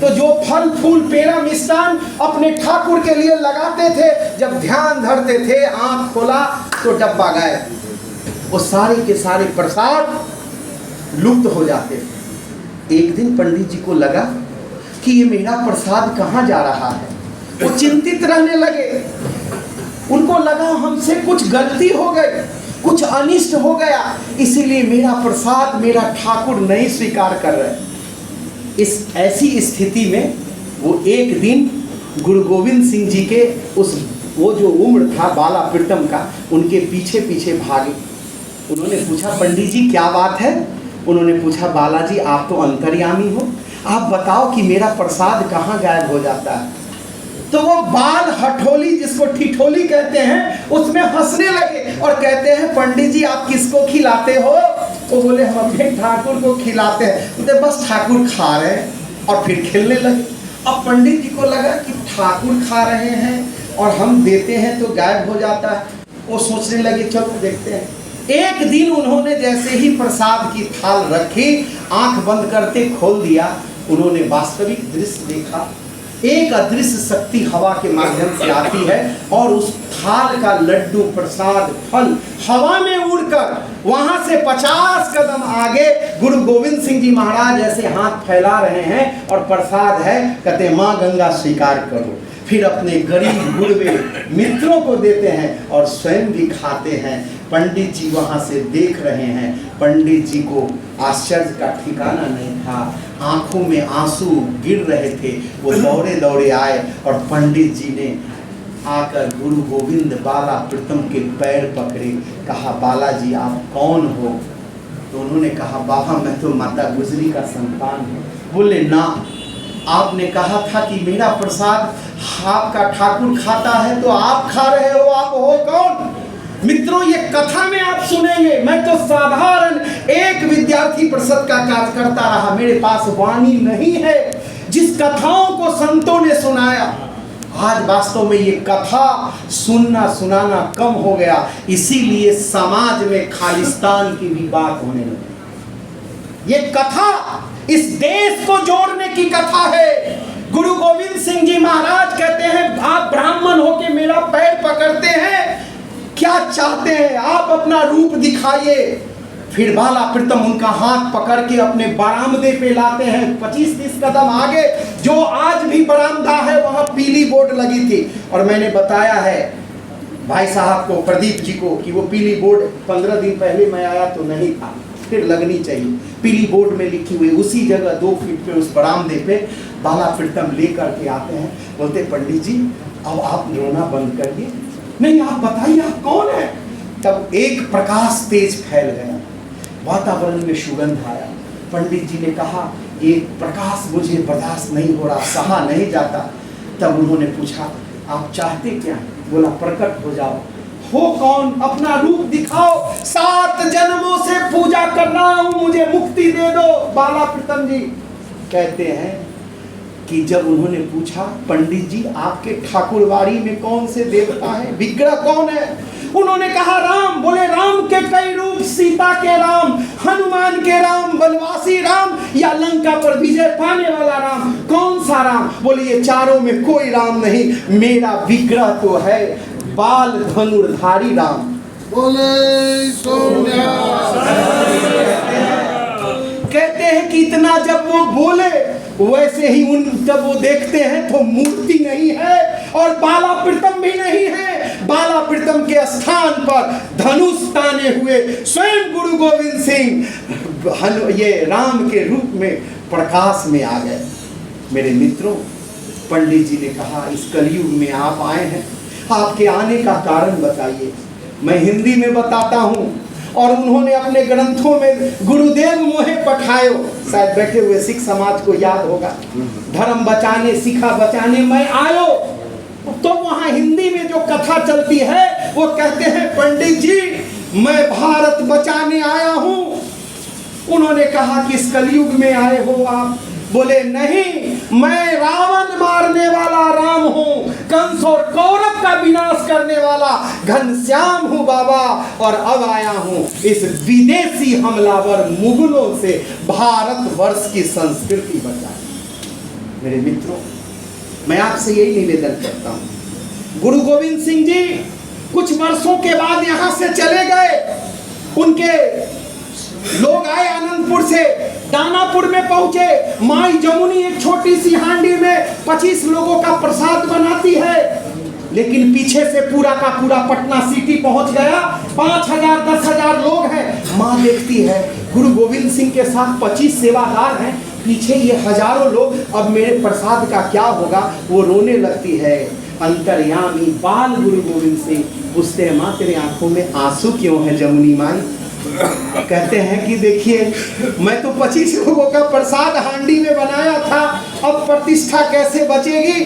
तो जो फल फूल पेड़ा मिष्ठान अपने ठाकुर के लिए लगाते थे, जब ध्यान धरते थे, आंख खोला तो डब्बा गायब। वो सारे के सारे प्रसाद लुप्त हो जाते थे। एक दिन पंडित जी को लगा कि ये मेरा प्रसाद कहाँ जा रहा है। वो चिंतित रहने लगे। उनको लगा हमसे कुछ गलती हो गई, कुछ अनिष्ट हो गया, इसीलिए मेरा प्रसाद मेरा ठाकुर नहीं स्वीकार कर रहे। इस ऐसी स्थिति में वो एक दिन गुरु गोविंद सिंह जी के वो जो उम्र था बाला प्रीतम का, उनके पीछे पीछे भागे। उन्होंने पूछा, पंडित जी क्या बात है? उन्होंने पूछा, बालाजी आप तो अंतर्यामी हो, आप बताओ कि मेरा प्रसाद कहाँ गायब हो जाता है। तो वो बाल हठोली, जिसको ठिठोली कहते हैं, उसमें हंसने लगे और कहते हैं, पंडित जी आप किसको खिलाते हो? वो बोले, हम अपने ठाकुर को खिलाते हैं। बोले बस ठाकुर खा रहे हैं, और फिर खेलने लगे। अब पंडित जी को लगा कि ठाकुर खा रहे हैं और हम देते हैं तो गायब हो जाता है। वो सोचने लगे चलो देखते हैं। एक दिन उन्होंने जैसे ही प्रसाद की थाल रखी, आंख बंद करते खोल दिया, उन्होंने वास्तविक दृश्य देखा। एक अदृश्य शक्ति हवा के माध्यम से आती है और उस थाल का लड्डू प्रसाद फल हवा में उड़कर वहां से 50 कदम आगे गुरु गोविंद सिंह जी महाराज ऐसे हाथ फैला रहे हैं और प्रसाद है, कहते माँ गंगा स्वीकार करो। फिर अपने गरीब गुरबे मित्रों को देते हैं और स्वयं भी खाते हैं। पंडित जी वहाँ से देख रहे हैं। पंडित जी को आश्चर्य का ठिकाना नहीं था, आंखों में आंसू गिर रहे थे। वो दौड़े दौड़े आए और पंडित जी ने आकर गुरु गोविंद बाला प्रीतम के पैर पकड़े, कहा बालाजी आप कौन हो? तो उन्होंने कहा बाबा मैं तो माता गुजरी का संतान हूँ। बोले ना, आपने कहा था कि मेरा प्रसाद आपका ठाकुर खाता है, तो आप खा रहे हो, आप हो कौन? मित्रों ये कथा में आप सुनेंगे, मैं तो साधारण एक विद्यार्थी परिषद का कार्य करता रहा, मेरे पास वाणी नहीं है। जिस कथाओं को संतों ने सुनाया, आज वास्तव में ये कथा सुनना सुनाना कम हो गया, इसीलिए समाज में खालिस्तान की भी बात होने लगी। ये कथा इस देश को जोड़ने की कथा है। गुरु गोविंद सिंह जी महाराज कहते हैं आप ब्राह्मण होके मेरा पैर पकड़ते हैं, क्या चाहते हैं आप? अपना रूप दिखाइए। फिर बाला प्रीतम उनका हाथ पकड़ के अपने बरामदे पे लाते हैं। 25-30 कदम आगे जो आज भी बरामदा है वहां पीली बोर्ड लगी थी, और मैंने बताया है भाई साहब को, प्रदीप जी को, कि वो पीली बोर्ड 15 दिन पहले मैं आया तो नहीं था, फिर लगनी चाहिए। पीली बोर्ड में लिखी हुई उसी जगह 2 फीट पे उस बरामदे पे बाला प्रीतम लेकर के आते हैं। बोलते पंडित जी अब आप रोना बंद करिए, नहीं आप बताइए आप कौन है? तब एक प्रकाश तेज फैल गया, वातावरण में सुगंध आया। पंडित जी ने कहा ये प्रकाश मुझे बर्दाश्त नहीं हो रहा, सहा नहीं जाता। तब उन्होंने पूछा आप चाहते क्या? बोला प्रकट हो जाओ। हो कौन? अपना रूप दिखाओ, 7 जन्मों से पूजा कर रहा हूं, मुझे मुक्ति दे दो। बाला प्रीतम जी कहते हैं कि जब उन्होंने पूछा पंडित जी आपके ठाकुरवाड़ी में कौन से देवता है, विग्रह कौन है? उन्होंने कहा राम। बोले राम के कई रूप, सीता के राम, हनुमान के राम, वनवासी राम, या लंका पर विजय पाने वाला राम? कौन सा राम? बोले ये चारों में कोई राम नहीं, मेरा विग्रह तो है बाल धनुर्धारी राम। बोले कहते हैं कि इतना जब वो बोले वैसे ही जब वो देखते हैं तो मूर्ति नहीं है, और बाला प्रीतम भी नहीं है। बाला प्रीतम के स्थान पर धनुष ताने हुए स्वयं गुरु गोविंद सिंह ये राम के रूप में प्रकाश में आ गए। मेरे मित्रों, पंडित जी ने कहा इस कलयुग में आप आए हैं, आपके आने का कारण बताइए। मैं हिंदी में बताता हूँ और उन्होंने अपने ग्रंथों में गुरुदेव मोहे पठायो, शायद बैठे हुए सिख समाज को याद होगा, धर्म बचाने सिखा बचाने मैं आयो। तो वहाँ हिंदी में जो कथा चलती है वो कहते हैं पंडित जी मैं भारत बचाने आया हूँ। उन्होंने कहा कि इस कलयुग में आए हो आप? बोले नहीं, मैं रावण मारने वाला राम हूँ, कंस और कौरव का विनाश करने वाला घनश्याम हूँ बाबा, और अब आया हूँ इस विदेशी हमलावर मुगलों से भारतवर्ष की संस्कृति बचाने। मेरे मित्रों, मैं आपसे यही निवेदन करता हूँ। गुरु गोविंद सिंह जी कुछ वर्षों के बाद यहाँ से चले गए। उनके लोग आए आनंदपुर से, दानापुर में पहुंचे। माई जमुनी एक छोटी सी हांडी में 25 लोगों का प्रसाद बनाती है, लेकिन पीछे से पूरा का पूरा पटना सिटी पहुंच गया। 5,000 10,000 लोग हैं। माँ देखती है गुरु गोविंद सिंह के साथ 25 सेवादार हैं, पीछे ये हजारों लोग, अब मेरे प्रसाद का क्या होगा? वो रोने लगती है। अंतर्यामी बाल गुरु गोविंद सिंह पूछते हैं माँ तेरे आंखों में आंसू क्यों है जमुनी माई? कहते हैं कि देखिए मैं तो 25 लोगों का प्रसाद हांडी में बनाया था, अब प्रतिष्ठा कैसे बचेगी?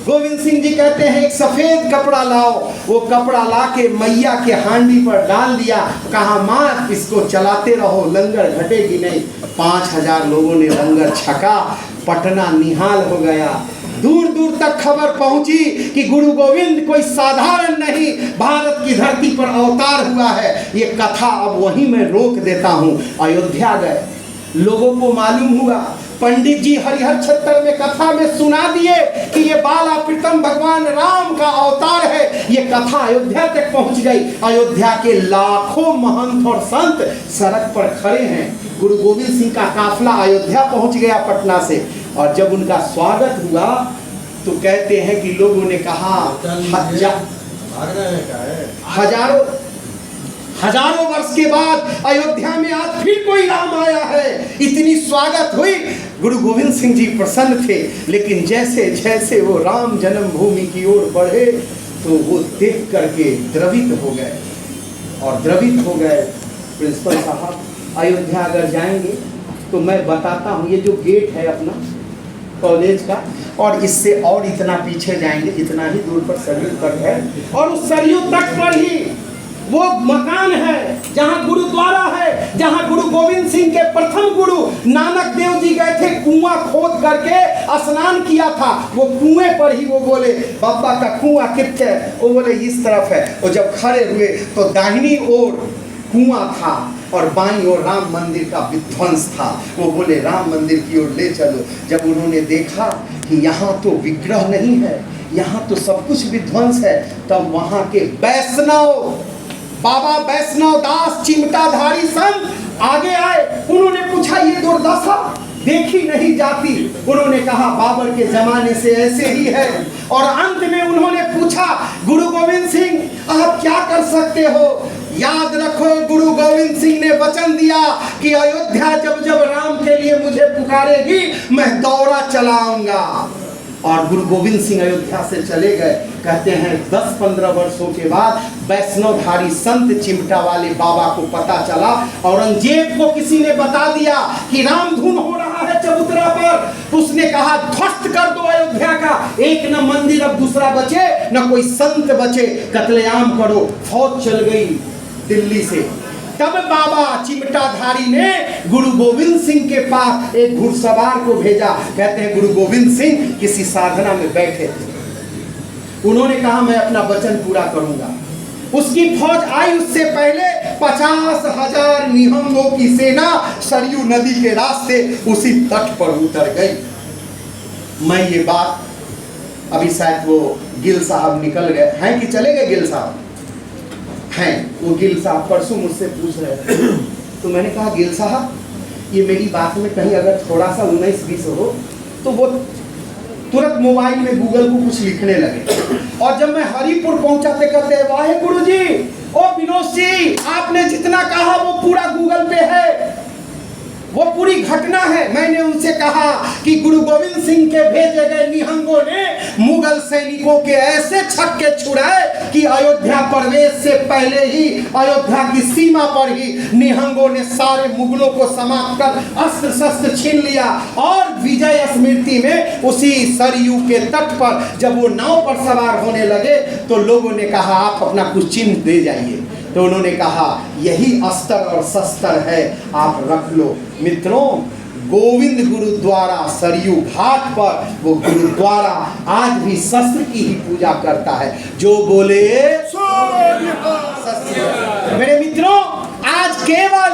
गोविंद सिंह जी कहते हैं एक सफेद कपड़ा लाओ। वो कपड़ा ला के मैया के हांडी पर डाल दिया, कहा माँ इसको चलाते रहो, लंगर घटेगी नहीं। 5,000 लोगों ने लंगर छका, पटना निहाल हो गया। दूर दूर तक खबर पहुंची कि गुरु गोविंद कोई साधारण नहीं, भारत की धरती पर अवतार हुआ है। ये कथा अब वहीं मैं रोक देता हूँ। अयोध्या गए, लोगों को मालूम हुआ, पंडित जी हरिहर छत्तर में कथा में सुना दिए कि ये बाला प्रीतम भगवान राम का अवतार है। ये कथा अयोध्या तक पहुंच गई। अयोध्या के लाखों महंत और संत सड़क पर खड़े हैं। गुरु गोविंद सिंह का काफला अयोध्या पहुंच गया पटना से, और जब उनका स्वागत हुआ तो कहते हैं कि लोगों ने कहा हजारों वर्ष के बाद अयोध्या में आज फिर कोई राम आया है। इतनी स्वागत हुई। गुरु गोविंद सिंह जी प्रसन्न थे, लेकिन जैसे जैसे वो राम जन्मभूमि की ओर बढ़े तो वो देख करके द्रवित हो गए और द्रवित हो गए। प्रिंसिपल साहब, अयोध्या अगर जाएंगे तो मैं बताता हूँ, ये जो गेट है अपना कॉलेज का, और इससे और इतना पीछे जाएंगे, इतना ही दूर पर सरयू तट है, और उस सरयू तट पर ही वो मकान है जहाँ गुरुद्वारा है, जहाँ गुरु गोविंद सिंह के प्रथम गुरु नानक देव जी गए थे, कुआं खोद करके स्नान किया था। वो कुएं पर ही वो बोले बाबा का कुआं कितने है? वो बोले इस तरफ है। और जब खड़े हुए तो दाहिनी ओर कुआं था और बाईं ओर राम मंदिर का विध्वंस था। वो बोले राम मंदिर की ओर ले चलो। जब उन्होंने देखा कि यहाँ तो विग्रह नहीं है, यहाँ तो सब कुछ विध्वंस है, तब वहाँ के वैष्णव बाबा वैष्णव दास चिमटाधारी संत आगे आए। उन्होंने पूछा ये दुर्दशा देखी नहीं जाती। उन्होंने कहा बाबर के जमाने से ऐसे ही है। और अंत में उन्होंने पूछा गुरु गोविंद सिंह आप क्या कर सकते हो? याद रखो गुरु गोविंद सिंह ने वचन दिया कि अयोध्या जब जब राम के लिए मुझे पुकारेगी मैं दौरा चलाऊंगा। और गुरु गोविंद सिंह अयोध्या से चले गए। कहते हैं 10-15 वर्षों के बाद वैष्णवधारी संत चिमटा वाले बाबा को पता चला, औरंगजेब को किसी ने बता दिया कि रामधुन हो रहा है चबूतरा पर। उसने कहा ध्वस्त कर दो अयोध्या का, एक न मंदिर अब दूसरा बचे न कोई संत बचे, कत्लेआम करो। फौज चल गई दिल्ली से। तब बाबा चिमटाधारी ने गुरु गोविंद सिंह के पास एक घुड़सवार को भेजा। कहते हैं गुरु गोविंद सिंह किसी साधना में बैठे थे, उन्होंने कहा मैं अपना वचन पूरा करूंगा। उसकी फौज आई, उससे पहले 50,000 निहंगों की सेना सरयू नदी के रास्ते उसी तट पर उतर गई। मैं ये बात अभी शायद वो गिल साहब निकल गए हैं कि चले गए गिल साहब हैं, वो गिल साहब परसों मुझसे पूछ रहे थे। तो मैंने कहा गिल साहब ये मेरी बात में कहीं अगर थोड़ा सा 19-20 हो तो वो तुरंत मोबाइल में गूगल को कुछ लिखने लगे। और जब मैं हरिपुर पहुंचा तो कहते हैं वाहे गुरु जी, ओ विनोद जी, आपने जितना कहा वो पूरा गूगल पे है, वो पूरी घटना है। मैंने उनसे कहा कि गुरु गोविंद सिंह के भेजे गए निहंगों ने मुगल सैनिकों के ऐसे छक्के छुड़ाए कि अयोध्या प्रवेश से पहले ही, अयोध्या की सीमा पर ही निहंगों ने सारे मुगलों को समाप्त कर अस्त्र शस्त्र छीन लिया। और विजय स्मृति में उसी सरयू के तट पर जब वो नाव पर सवार होने लगे तो लोगों ने कहा आप अपना कुछ चिन्ह दे जाइए। तो उन्होंने कहा यही अस्त्र और शस्त्र है, आप रख लो। मित्रों, गोविंद गुरुद्वारा सरयू घाट पर, वो गुरुद्वारा आज भी शस्त्र की ही पूजा करता है। जो बोले शस्त्र। मेरे मित्रों, आज केवल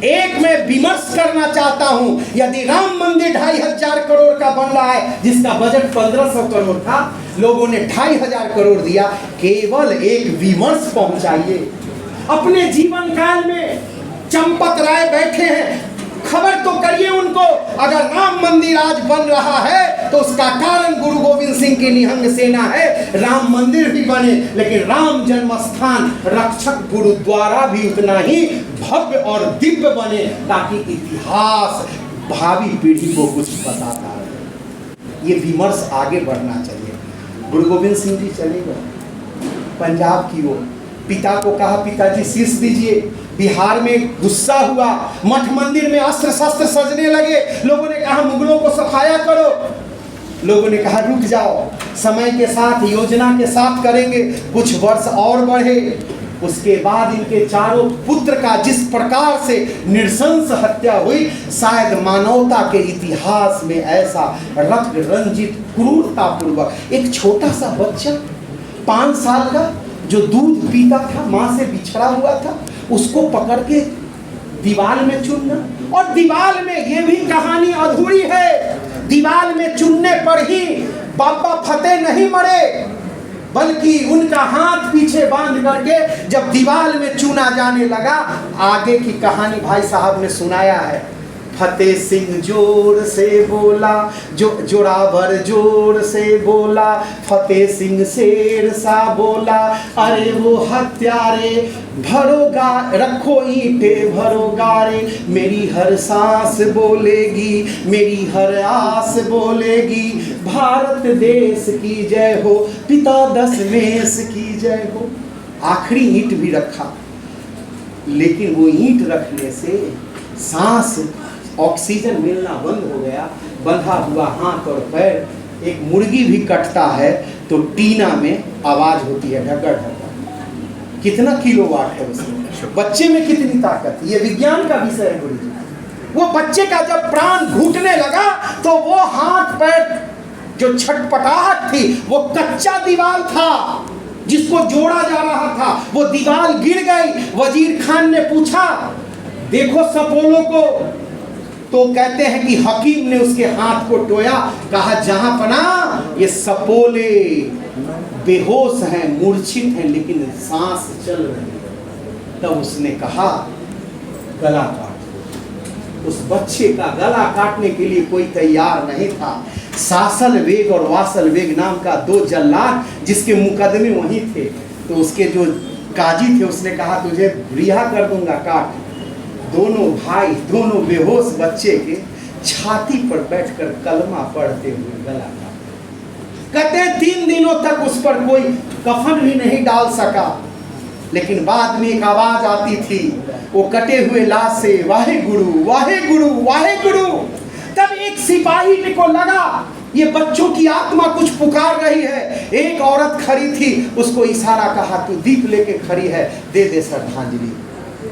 एक मैं विमर्श करना चाहता हूं। यदि राम मंदिर 2500 करोड़ का बन रहा है, जिसका बजट 1500 करोड़ था, लोगों ने 2500 करोड़ दिया, केवल एक विमर्श पहुंचाइए। अपने जीवन काल में चंपत राय बैठे हैं, खबर तो करिए उनको। अगर राम मंदिर आज बन रहा है तो उसका कारण गुरु गोविंद सिंह की निहंग सेना है। राम मंदिर भी बने, लेकिन राम जन्म स्थान रक्षक गुरुद्वारा भी उतना ही भव्य और दिव्य बने, ताकि इतिहास भावी पीढ़ी को कुछ बताता है। ये विमर्श आगे बढ़ना चाहिए। गुरु गोविंद सिंह जी चले गए पंजाब की ओर। पिता को कहा पिताजी शीश दीजिए। बिहार में गुस्सा हुआ, मठ मंदिर में अस्त्र शस्त्र सजने लगे। लोगों ने कहा मुगलों को सफाया करो। लोगों ने कहा रुक जाओ, समय के साथ, योजना के साथ करेंगे। कुछ वर्ष और बढ़े। उसके बाद इनके चारों पुत्र का जिस प्रकार से नृशंस हत्या हुई, शायद मानवता के इतिहास में ऐसा रक्त रंजित क्रूरता पूर्वक एक छोटा सा बच्चा 5 साल का जो दूध पीता था, माँ से बिछड़ा हुआ था, उसको पकड़ के दीवार में चुनना। और दीवार में ये भी कहानी अधूरी है, दीवार में चुनने पर ही बाबा फतेह नहीं मरे, बल्कि उनका हाथ पीछे बांध करके जब दीवार में चुना जाने लगा, आगे की कहानी भाई साहब ने सुनाया है। फतेह सिंह जोर से बोला, जोरावर जोर से बोला, फतेह सिंह शेर सा बोला, अरे वो हत्यारे भरोगा, रखो ईंटे भरो गारे, मेरी हर सांस बोलेगी, मेरी हर आस बोलेगी, भारत देश की जय हो, पिता दशमेश की जय हो। आखिरी ईंट भी रखा, लेकिन वो ईंट रखने से सांस, ऑक्सीजन मिलना बंद हो गया। बंधा हुआ हाथ और पैर। एक मुर्गी भी कटता है तो टीना में आवाज होती है, ढगर ढगर। कितना किलोवाट है उसमें, बच्चे में कितनी ताकत, ये विज्ञान का विषय है गुरु जी। वो बच्चे का जब प्राण घुटने लगा तो वो हाथ पैर जो छटपटाहट थी, वो कच्चा दीवार था जिसको जोड़ा जा रहा था, वो दीवार गिर गई। वजीर खान ने पूछा देखो सपोलो को, तो कहते हैं कि हकीम ने उसके हाथ को टोया, कहा जहां पना ये सपोले बेहोश हैं, मूर्छित हैं, लेकिन सांस चल रही है। तब उसने कहा गला काट। उस बच्चे का गला काटने के लिए कोई तैयार नहीं था। सासल वेग और वासल वेग नाम का 2 जल्लाद जिसके मुकदमे वहीं थे, तो उसके जो काजी थे उसने कहा तुझे रिहा कर दूंगा, काट। दोनों भाई, दोनों बेहोश बच्चे के छाती पर बैठकर कलमा पढ़ते हुए गला काटा। कहते 3 दिनों तक उस पर कोई कफन भी नहीं डाल सका, लेकिन बाद में एक आवाज आती थी वो कटे हुए लाश से, वाहे गुरु वाहे गुरु वाहे गुरु। तब एक सिपाही को लगा ये बच्चों की आत्मा कुछ पुकार रही है। एक औरत खड़ी थी, उसको इशारा कहा तू दीप लेके खड़ी है, दे दे श्रद्धांजलि।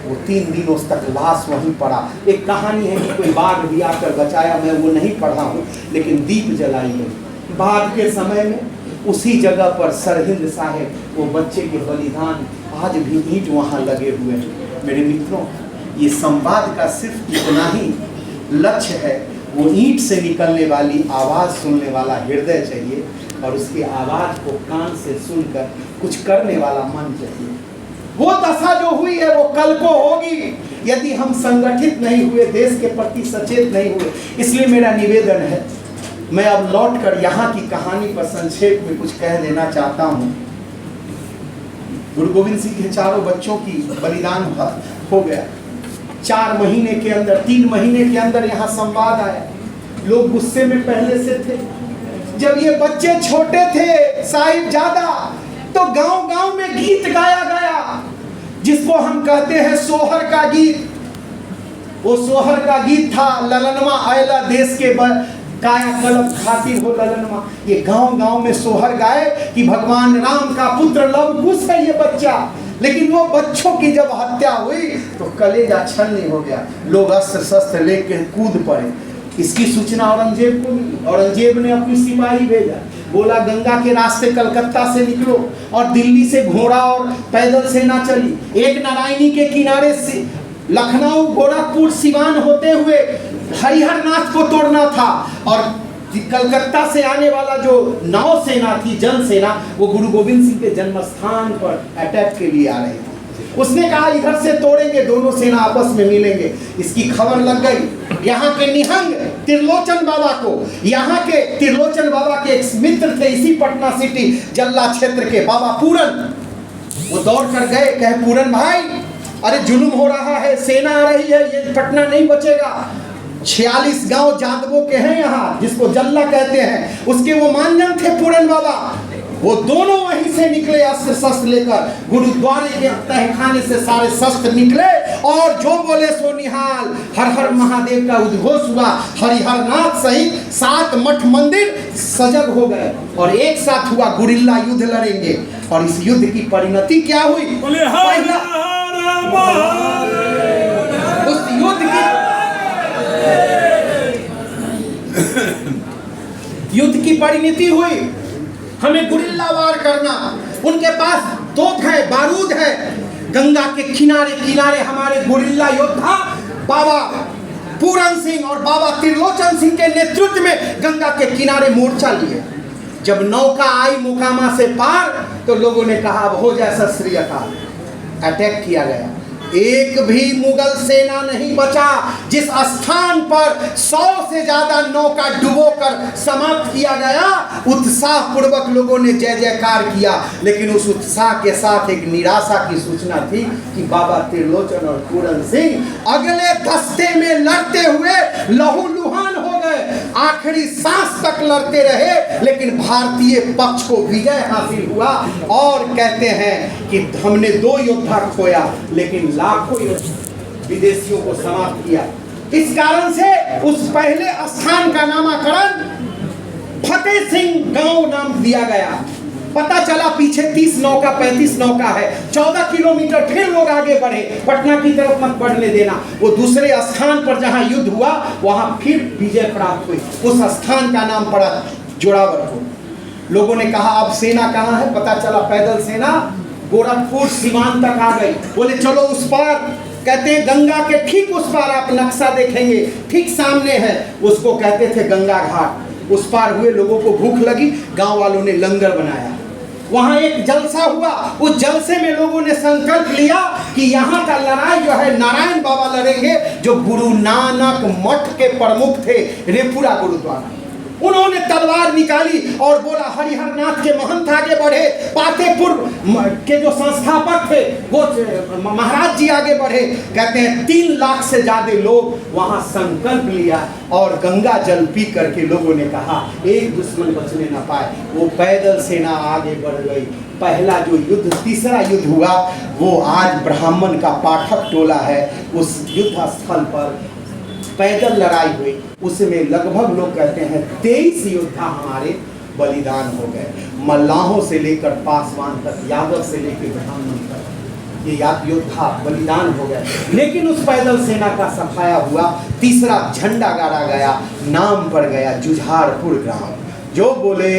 वो 3 दिनों तक लाश वहीं पड़ा। एक कहानी है कि कोई बाघ भी आकर बचाया, मैं वो नहीं पढ़ा हूँ, लेकिन दीप जलाई गई। बाद के समय में उसी जगह पर सरहिंद साहेब, वो बच्चे के बलिदान, आज भी ईंट वहाँ लगे हुए हैं। मेरे मित्रों, ये संवाद का सिर्फ इतना ही लक्ष्य है, वो ईंट से निकलने वाली आवाज़ सुनने वाला हृदय चाहिए, और उसकी आवाज़ को कान से सुनकर कुछ करने वाला मन चाहिए। वो दशा जो हुई है वो कल को होगी यदि हम संगठित नहीं हुए, देश के प्रति सचेत नहीं हुए। इसलिए मेरा निवेदन है, मैं अब लौट कर यहाँ की कहानी पर संक्षेप में कुछ कह देना चाहता हूँ। गुरु गोविंद सिंह के चारों बच्चों की बलिदान हो गया। 4 महीने के अंदर, 3 महीने के अंदर यहाँ संवाद आया। लोग गुस्से में पहले से थे। जब ये बच्चे छोटे थे साहिबजादा, तो गांव गांव में गीत गाया गया, जिसको हम कहते हैं सोहर का गीत। वो सोहर का गीत था, ललनवा आयला देश के काया कलम खातिर हो ललनवा। ये गांव गांव में सोहर गाए कि भगवान राम का पुत्र लव कुश है ये बच्चा। लेकिन वो बच्चों की जब हत्या हुई तो कलेजा छलनी हो गया। लोग अस्त्र शस्त्र लेके कूद पड़े। इसकी सूचना औरंगजेब को मिली। औरंगजेब ने अपनी सिपाही भेजा, बोला गंगा के रास्ते कलकत्ता से निकलो, और दिल्ली से घोड़ा और पैदल सेना चली। एक नारायणी के किनारे से लखनऊ, गोरखपुर, सिवान होते हुए हरिहर नाथ को तोड़ना था, और कलकत्ता से आने वाला जो नौ सेना थी, जन सेना, वो गुरु गोविंद सिंह के जन्म स्थान पर अटैक के लिए आ रहे थे। उसने कहा इधर से तोड़ेंगे, दोनों सेना आपस में मिलेंगे। इसकी खबर लग गई यहाँ के निहंग त्रिलोचन बाबा को। यहाँ के त्रिलोचन बाबा के एक मित्र थे इसी पटना सिटी जल्ला क्षेत्र के, बाबा पूरन। वो दौड़ कर गए, कहे पूरन भाई, अरे जुल्म हो रहा है, सेना आ रही है, ये पटना नहीं बचेगा। 46 गांव जादवों के हैं यहाँ, जिसको जल्ला कहते हैं, उसके वो मानजन थे पूरन बाबा। वो दोनों वहीं से निकले अस्त्र शस्त्र लेकर। गुरुद्वारे के तहखाने से सारे शस्त्र निकले और जो बोले सो निहाल। हर हर महादेव का उद्घोष हुआ। हरिहर नाथ सहित 7 मठ मंदिर सजग हो गए और एक साथ हुआ गुरिल्ला युद्ध लड़ेंगे। और इस युद्ध की परिणति क्या हुई? उस युद्ध की परिणति हुई हमें गुरिल्ला वार करना। उनके पास तोप है, बारूद है। गंगा के किनारे किनारे हमारे गुरिल्ला योद्धा बाबा पूरन सिंह और बाबा त्रिलोचन सिंह के नेतृत्व में गंगा के किनारे मोर्चा लिए। जब नौका आई मोकामा से पार तो लोगों ने कहा अब हो जाए सत श्री अकाल। अटैक किया गया, एक भी मुगल सेना नहीं बचा। जिस स्थान पर 100 से ज्यादा नौका डुबोकर समाप्त किया गया, उत्साह पूर्वक लोगों ने जय जयकार किया। लेकिन उस उत्साह के साथ एक निराशा की सूचना थी कि बाबा त्रिलोचन और पूरन सिंह अगले दस्ते में लड़ते हुए लहूलुहान हो गए। आखिरी सांस तक लड़ते रहे, लेकिन भारतीय पक्ष को विजय हासिल हुआ। और कहते हैं कि हमने 2 योद्धा खोया, लेकिन लाखों विदेशियों को समाप्त किया। इस कारण से उस पहले स्थान का नामकरण फतेह सिंह गांव नाम दिया गया। पता चला पीछे 30 नौका 35 नौका है। 14 किलोमीटर फिर लोग आगे बढ़े, पटना की तरफ मत बढ़ने देना। वो दूसरे स्थान पर जहां युद्ध हुआ वहां फिर विजय प्राप्त हुई। उस स्थान का नाम पड़ा जोरावरपुर। लोगों ने कहा अब सेना कहाँ है? पता चला पैदल सेना गोरखपुर सीमांत तक आ गई। बोले चलो उस पार। कहते हैं गंगा के ठीक उस पार, आप नक्शा देखेंगे ठीक सामने है, उसको कहते थे गंगा घाट। उस पार हुए, लोगों को भूख लगी, गांव वालों ने लंगर बनाया। वहां एक जलसा हुआ। उस जलसे में लोगों ने संकल्प लिया कि यहाँ का लड़ाई जो है नारायण बाबा लड़ेंगे, जो गुरु नानक मठ के प्रमुख थे, रेपुरा गुरुद्वारा। उन्होंने तलवार निकाली और बोला हरिहर नाथ के महंत आगे बढ़े, पातेपुर के जो संस्थापक थे वो महाराज जी आगे बढ़े। कहते हैं 3 लाख से ज्यादा लोग वहां संकल्प लिया और गंगा जल पी करके लोगों ने कहा एक दुश्मन बचने ना पाए। वो पैदल सेना आगे बढ़ गई। पहला जो युद्ध, तीसरा युद्ध हुआ, वो आज ब्राह्मण का पाठक टोला है, उस युद्ध स्थल पर पैदल लड़ाई हुई। उसमें लगभग लोग कहते हैं 23 योद्धा हमारे बलिदान हो गए। मल्लाहों से लेकर पासवान तक, यादव से लेकर ब्राह्मण तक, ये योद्धा बलिदान हो गए। लेकिन उस पैदल सेना का सफाया हुआ। तीसरा झंडा गाड़ा गया, नाम पड़ गया जुझारपुर ग्राम। जो बोले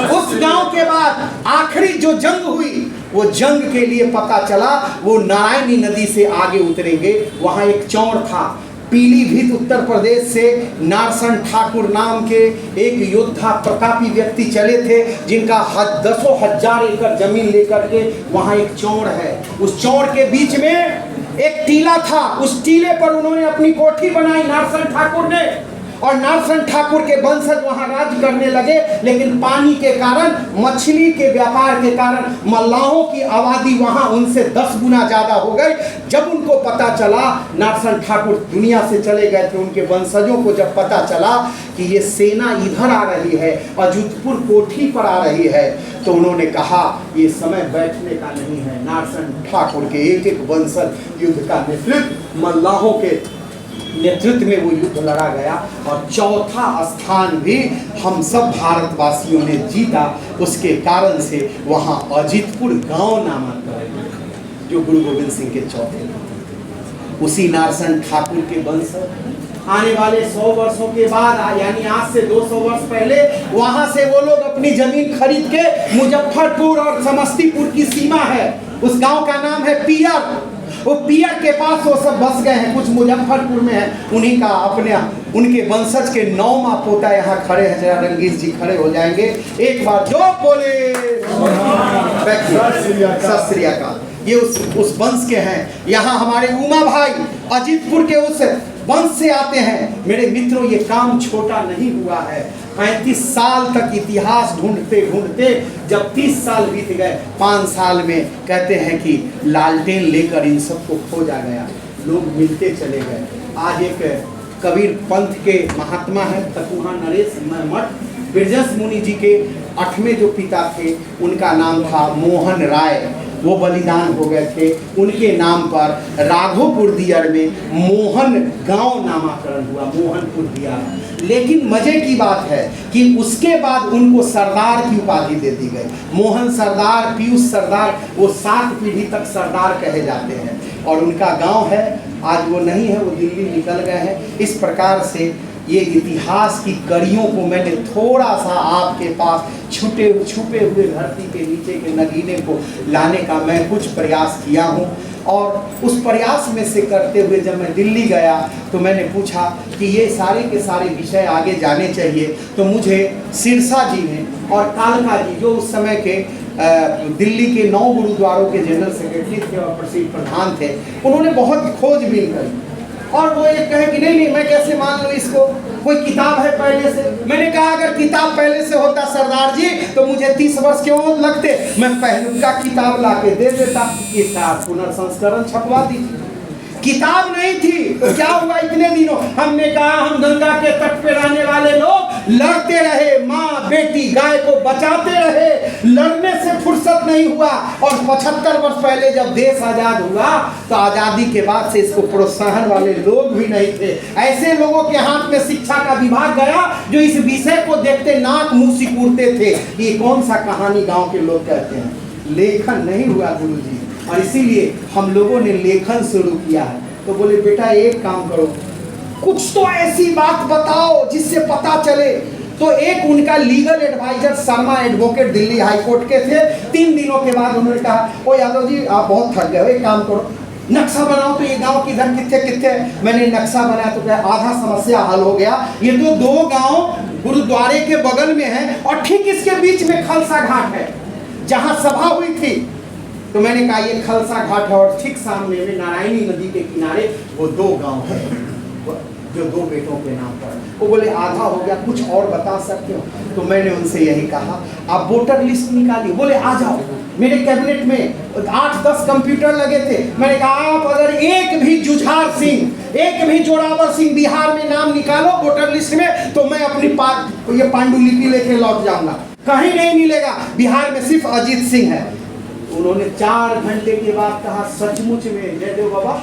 उस गांव के बाद आखिरी जो जंग हुई, वो जंग के लिए पता चला वो नारायणी नदी से आगे उतरेंगे। वहां एक चौर था, पीलीभीत उत्तर प्रदेश से नारसन ठाकुर नाम के एक योद्धा प्रतापी व्यक्ति चले थे, जिनका 10,000 एकड़ जमीन लेकर के वहां एक चौर है। उस चौर के बीच में एक टीला था, उस टीले पर उन्होंने अपनी कोठी बनाई नारसन ठाकुर ने। और नारसन ठाकुर के वंशज वहां राज्य करने लगे। लेकिन पानी के कारण, मछली के व्यापार के कारण मल्लाहों की आबादी वहां उनसे 10 गुना ज्यादा हो गई। जब उनको पता चला, नारसन ठाकुर दुनिया से चले गए थे, उनके वंशजों को जब पता चला कि ये सेना इधर आ रही है, अजूतपुर कोठी पर आ रही है, तो उन्होंने कहा ये समय बैठने का नहीं है। नारसन ठाकुर के एक एक वंशज युद्ध का नेतृत्व, मल्लाहों के नेतृत्व में वो युद्ध लड़ा गया और चौथा स्थान भी हम सब भारतवासियों ने जीता। उसके कारण से वहाँ अजीतपुर गांव नामक जो गुरु गोविंद सिंह के चौथे, उसी नारसन ठाकुर के वंश आने वाले 100 वर्षों के बाद, यानी आज से 200 वर्ष पहले, वहां से वो लोग अपनी जमीन खरीद के मुजफ्फरपुर और समस्तीपुर की सीमा है, उस गांव का नाम है पियर, वो पियर के पास वो सब बस गए हैं। कुछ मुजफ्फरपुर में है, उन्हीं का अपने उनके वंशज के 9वां पोता यहाँ खड़े हैं। जरा रंगीर जी खड़े हो जाएंगे, एक बार जो बोले सत श्री अकाल। ये उस वंश के हैं। यहाँ हमारे उमा भाई अजीतपुर के उस वंश से आते हैं। मेरे मित्रों, ये काम छोटा नहीं हुआ है। 35 साल तक इतिहास ढूंढते ढूंढते जब 30 साल बीत गए, 5 साल में कहते हैं कि लालटेन लेकर इन सबको खोजा गया, लोग मिलते चले गए। आज एक कबीर पंथ के महात्मा है तकुहा नरेश मठ, बिरजस मुनि जी के 8वें जो पिता थे, उनका नाम था मोहन राय, वो बलिदान हो गए थे। उनके नाम पर राघोपुर दियर में मोहन गांव नामाकरण हुआ, मोहनपुर दियर। लेकिन मजे की बात है कि उसके बाद उनको सरदार की उपाधि दे दी गई। मोहन सरदार, पीयूष सरदार, वो 7 पीढ़ी तक सरदार कहे जाते हैं। और उनका गांव है, आज वो नहीं है, वो दिल्ली निकल गए हैं। इस प्रकार से ये इतिहास की कड़ियों को मैंने थोड़ा सा आपके पास छुपे हुए धरती के नीचे के नगीने को लाने का मैं कुछ प्रयास किया हूँ। और उस प्रयास में से करते हुए जब मैं दिल्ली गया तो मैंने पूछा कि ये सारे के सारे विषय आगे जाने चाहिए। तो मुझे सिरसा जी ने और कालका जी, जो उस समय के दिल्ली के 9 गुरुद्वारों के जनरल सेक्रेटरी थे और प्रसिद्ध प्रधान थे, उन्होंने बहुत खोजबीन करी। और वो ये कहे कि नहीं मैं कैसे मान लूँ इसको, कोई किताब है पहले से। मैंने कहा अगर किताब पहले से होता सरदार जी तो मुझे 30 वर्ष क्यों लगते, मैं पहले का किताब ला के दे देता, इसका पुनर्संस्करण छपवा दीजिए। किताब नहीं थी तो क्या हुआ इतने दिनों? हमने कहा हम गंगा के तट पे रहने वाले लोग लड़ते रहे, माँ बेटी गाय को बचाते रहे, लड़ने से फुर्सत नहीं हुआ। और 75 वर्ष पहले जब देश आजाद हुआ तो आजादी के बाद से इसको प्रोत्साहन वाले लोग भी नहीं थे। ऐसे लोगों के हाथ में शिक्षा का विभाग गया जो इस विषय को देखते नाक मुंह सिकुड़ते थे। ये कौन सा कहानी गांव के लोग कहते हैं, लेखन नहीं हुआ गुरुजी। और इसीलिए हम लोगों ने लेखन शुरू किया है। तो बोले बेटा एक काम करो, कुछ तो ऐसी बात बताओ जिससे पता चले। तो एक उनका legal adviser Sharma advocate Delhi high court के थे। 3 दिनों के बाद उन्होंने कहा ओ यादव जी आप बहुत थक गए, एक काम करो नक्शा बनाओ तो ये गांव किधर कितने है। मैंने नक्शा बनाया तो क्या आधा समस्या हल हो गया। ये तो 2 गांव गुरुद्वारे के बगल में है और ठीक इसके बीच में खालसा घाट है जहां सभा हुई थी। तो मैंने कहा ये खालसा घाट है और ठीक सामने में नारायणी नदी के किनारे वो 2 गांव है जो 2 बेटों के नाम पर। वो बोले आधा हो गया, कुछ और बता सकते हो? तो मैंने उनसे यही कहा आप वोटर लिस्ट निकालिए। बोले आ जाओ। मेरे कैबिनेट में 8-10 कंप्यूटर लगे थे। मैंने कहा आप अगर एक भी जुझार सिंह, एक भी जोरावर सिंह बिहार में नाम निकालो वोटर लिस्ट में तो मैं अपनी ये पांडुलिपि लेके लौट जाऊंगा। कहीं नहीं मिलेगा, बिहार में सिर्फ अजीत सिंह है। उन्होंने 4 घंटे के बाद कहा सचमुच में, जय देव बाबा,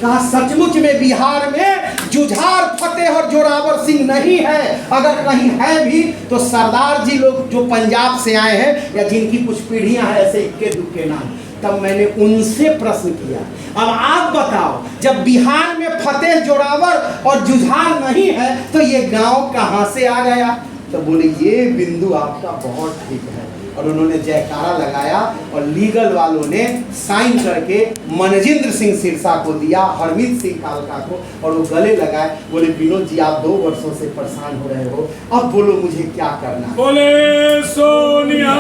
कहा सचमुच में बिहार में जुझार फतेह और जोरावर सिंह नहीं है। अगर कहीं है भी तो सरदार जी लोग जो पंजाब से आए हैं या जिनकी कुछ पीढ़ियां हैं ऐसे इक्के दुक्के नाम। तब मैंने उनसे प्रश्न किया अब आप बताओ जब बिहार में फतेह जोरावर और जुझार नहीं है तो ये गांव कहां से आ गया? तो बोले ये बिंदु आपका बहुत ठीक है। और उन्होंने जयकारा लगाया और लीगल वालों ने साइन करके मनजिंद्र सिंह सिरसा को दिया, हरमीत सिंह कालका को, और वो गले लगाए। बोले विनोद जी आप 2 वर्षों से परेशान हो रहे हो, अब बोलो मुझे क्या करना है? बोले सोनिया।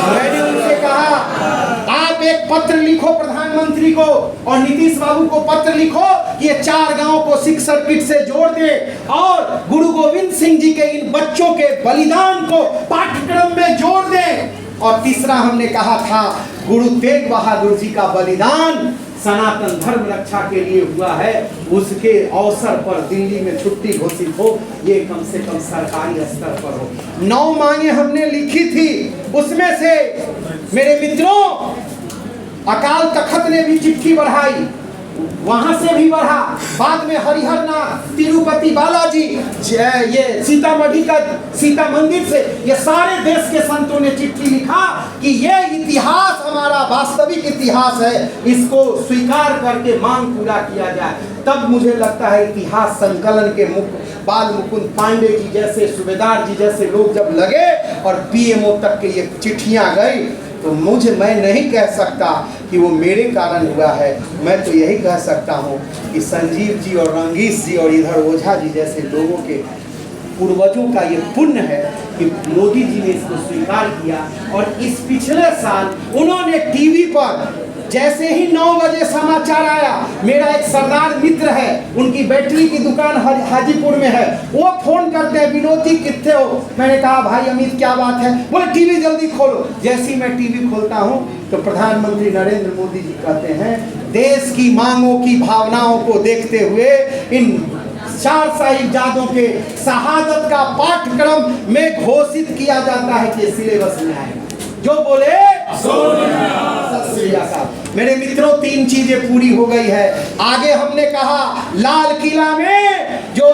मैंने उनसे कहा आप आप एक पत्र लिखो प्रधानमंत्री को और नीतीश बाबू को पत्र लिखो कि ये 4 गांव को सिख सर्किट से जोड़ दे और गुरु गोविंद सिंह जी के इन बच्चों के बलिदान को पाठ्यक्रम में जोड़ दे। और तीसरा हमने कहा था गुरु तेग बहादुर जी का बलिदान सनातन धर्म रक्षा के लिए हुआ है, उसके अवसर पर दिल्ली में छुट्टी घोषित हो, ये कम से कम सरकारी स्तर पर हो। 9 मांगे हमने लिखी थी, उसमें से मेरे मित्रों अकाल तख्त ने भी चिट्ठी बढ़ाई, वहां से भी बढ़ा, बाद में हरिहरनाथ, तिरुपति बालाजी, ये सीतामढ़ी का सीता मंदिर से ये सारे देश के संतों ने चिट्ठी लिखा कि ये इतिहास हमारा वास्तविक इतिहास है, इसको स्वीकार करके मांग पूरा किया जाए। तब मुझे लगता है इतिहास संकलन के बाल मुकुंद पांडे जी जैसे, सूबेदार जी जैसे लोग जब लगे और पीएमओ तक के ये चिट्ठियां गई, तो मैं नहीं कह सकता कि वो मेरे कारण हुआ है। मैं तो यही कह सकता हूँ कि संजीव जी और रंगीश जी और इधर ओझा जी जैसे लोगों के पूर्वजों का ये पुण्य है कि मोदी जी ने इसको स्वीकार किया। और इस पिछले साल उन्होंने टीवी पर जैसे ही 9 बजे समाचार आया, मेरा एक सरदार मित्र है, उनकी बैटरी की दुकान हाजीपुर में है, वो फोन करते हैं विनोद जी कितने हो। मैंने कहा भाई अमित क्या बात है, बोले टीवी जल्दी खोलो। जैसे ही मैं टीवी खोलता हूँ तो प्रधानमंत्री नरेंद्र मोदी जी कहते हैं देश की मांगों की भावनाओं को देखते हुए इन 4 साहिबजादों के शहादत का पाठ्यक्रम में घोषित किया जाता है कि सिलेबस में आएगा। जो बोले मेरे मित्रों 3 चीजें पूरी हो गई है। आगे हमने कहा लाल किला में जो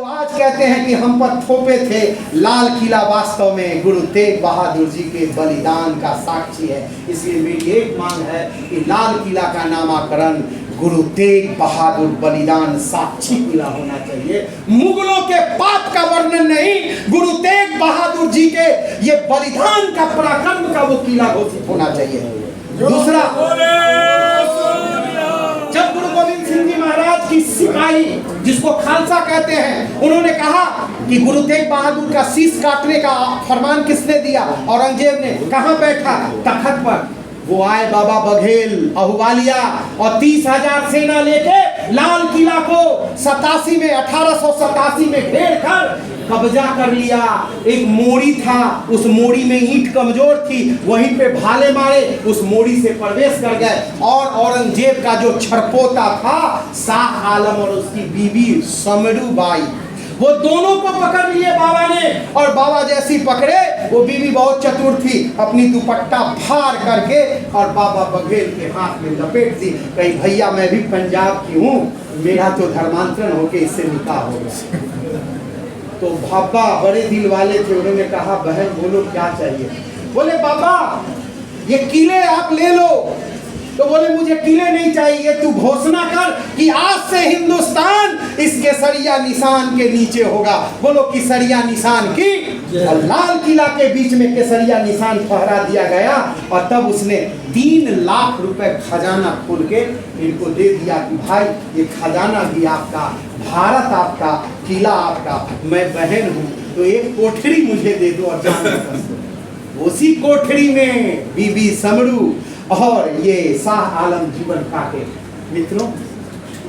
आज कहते हैं कि हम पर थोपे थे, लाल किला वास्तव में गुरु तेग बहादुर जी के बलिदान का साक्षी है। इसलिए मेरी एक मांग है कि लाल किला का नामकरण गुरु तेग बहादुर बलिदान साक्षी किला होना चाहिए। मुगलों के पाप का वर्णन नहीं, गुरु तेग बहादुर जी के ये बलिदान का पराक्रम का वो किला घोषित होना चाहिए। दूसरा, जब गुरु गोविंद सिंह जी महाराज की सिपाही जिसको खालसा कहते हैं, उन्होंने कहा कि गुरु तेग बहादुर का शीश काटने का फरमान किसने दिया? औरंगजेब ने। कहाँ बैठा? तख्त पर। वो आए बाबा बघेल अहुवालिया और 30,000 सेना लेके लाल किला को 1887 में घेर कर कब्जा कर लिया। एक मोड़ी था, उस मोड़ी में ईंट कमजोर थी, वहीं पे भाले मारे, उस मोड़ी से प्रवेश कर गए। और औरंगजेब का जो छरपोता था शाह आलम और उसकी बीवी समरू बाई, वो दोनों को पकड़ लिए बाबा ने। और बाबा जैसी पकड़े, वो बीवी बहुत चतुर थी, अपनी दुपट्टा फाड़ करके और बाबा बघेल के हाथ में लपेट दी। कहीं भैया मैं भी पंजाब की हूँ, मेरा तो धर्मांतरण होके इससे निकाह हो गया। तो बाबा बड़े दिल वाले थे, उन्होंने कहा बहन बोलो क्या चाहिए? बोले बाबा ये किले आप ले लो। तो बोले मुझे किले नहीं चाहिए, तू घोषणा कर कि आज से हिंदुस्तान इस केसरिया निशान के नीचे होगा। बोलो केसरिया निशान की। और लाल किला के बीच में केसरिया निशान फहरा दिया गया। और तब उसने 3 लाख रुपए खजाना खोल के इनको दे दिया कि भाई ये खजाना भी आपका, भारत आपका, किला आपका, मैं बहन हूँ तो एक कोठरी मुझे दे दो और जान। उसी कोठरी में बीबी समरू और ये शाह आलम जीवन काटे। मित्रों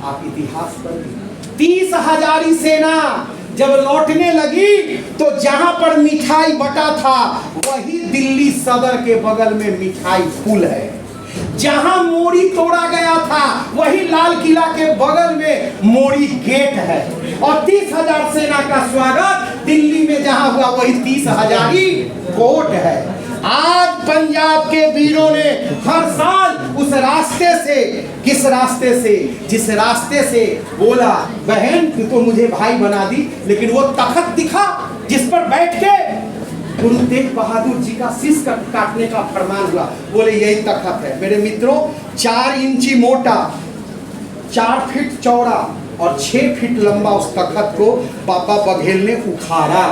आप इतिहास पर 30,000 सेना जब लौटने लगी तो जहां पर मिठाई बटा था वही दिल्ली सदर के बगल में मिठाई फूल है। जहां मोड़ी तोड़ा गया था वही लाल किला के बगल में मोड़ी गेट है। और 30,000 सेना का स्वागत दिल्ली में जहां हुआ वही 30,000 कोट है। आज पंजाब के वीरों ने हर साल उस रास्ते से, किस रास्ते से? जिस रास्ते से बोला बहन तू तो मुझे भाई बना दी, लेकिन वो तख्त दिखा जिस पर बैठ के गुरु तेग बहादुर जी का शीश काटने का फरमान हुआ। बोले यही तख्त है। मेरे मित्रों 4 इंची मोटा, 4 फीट चौड़ा और 6 फीट लंबा उस तख्त को बाबा बघेल ने उखाड़ा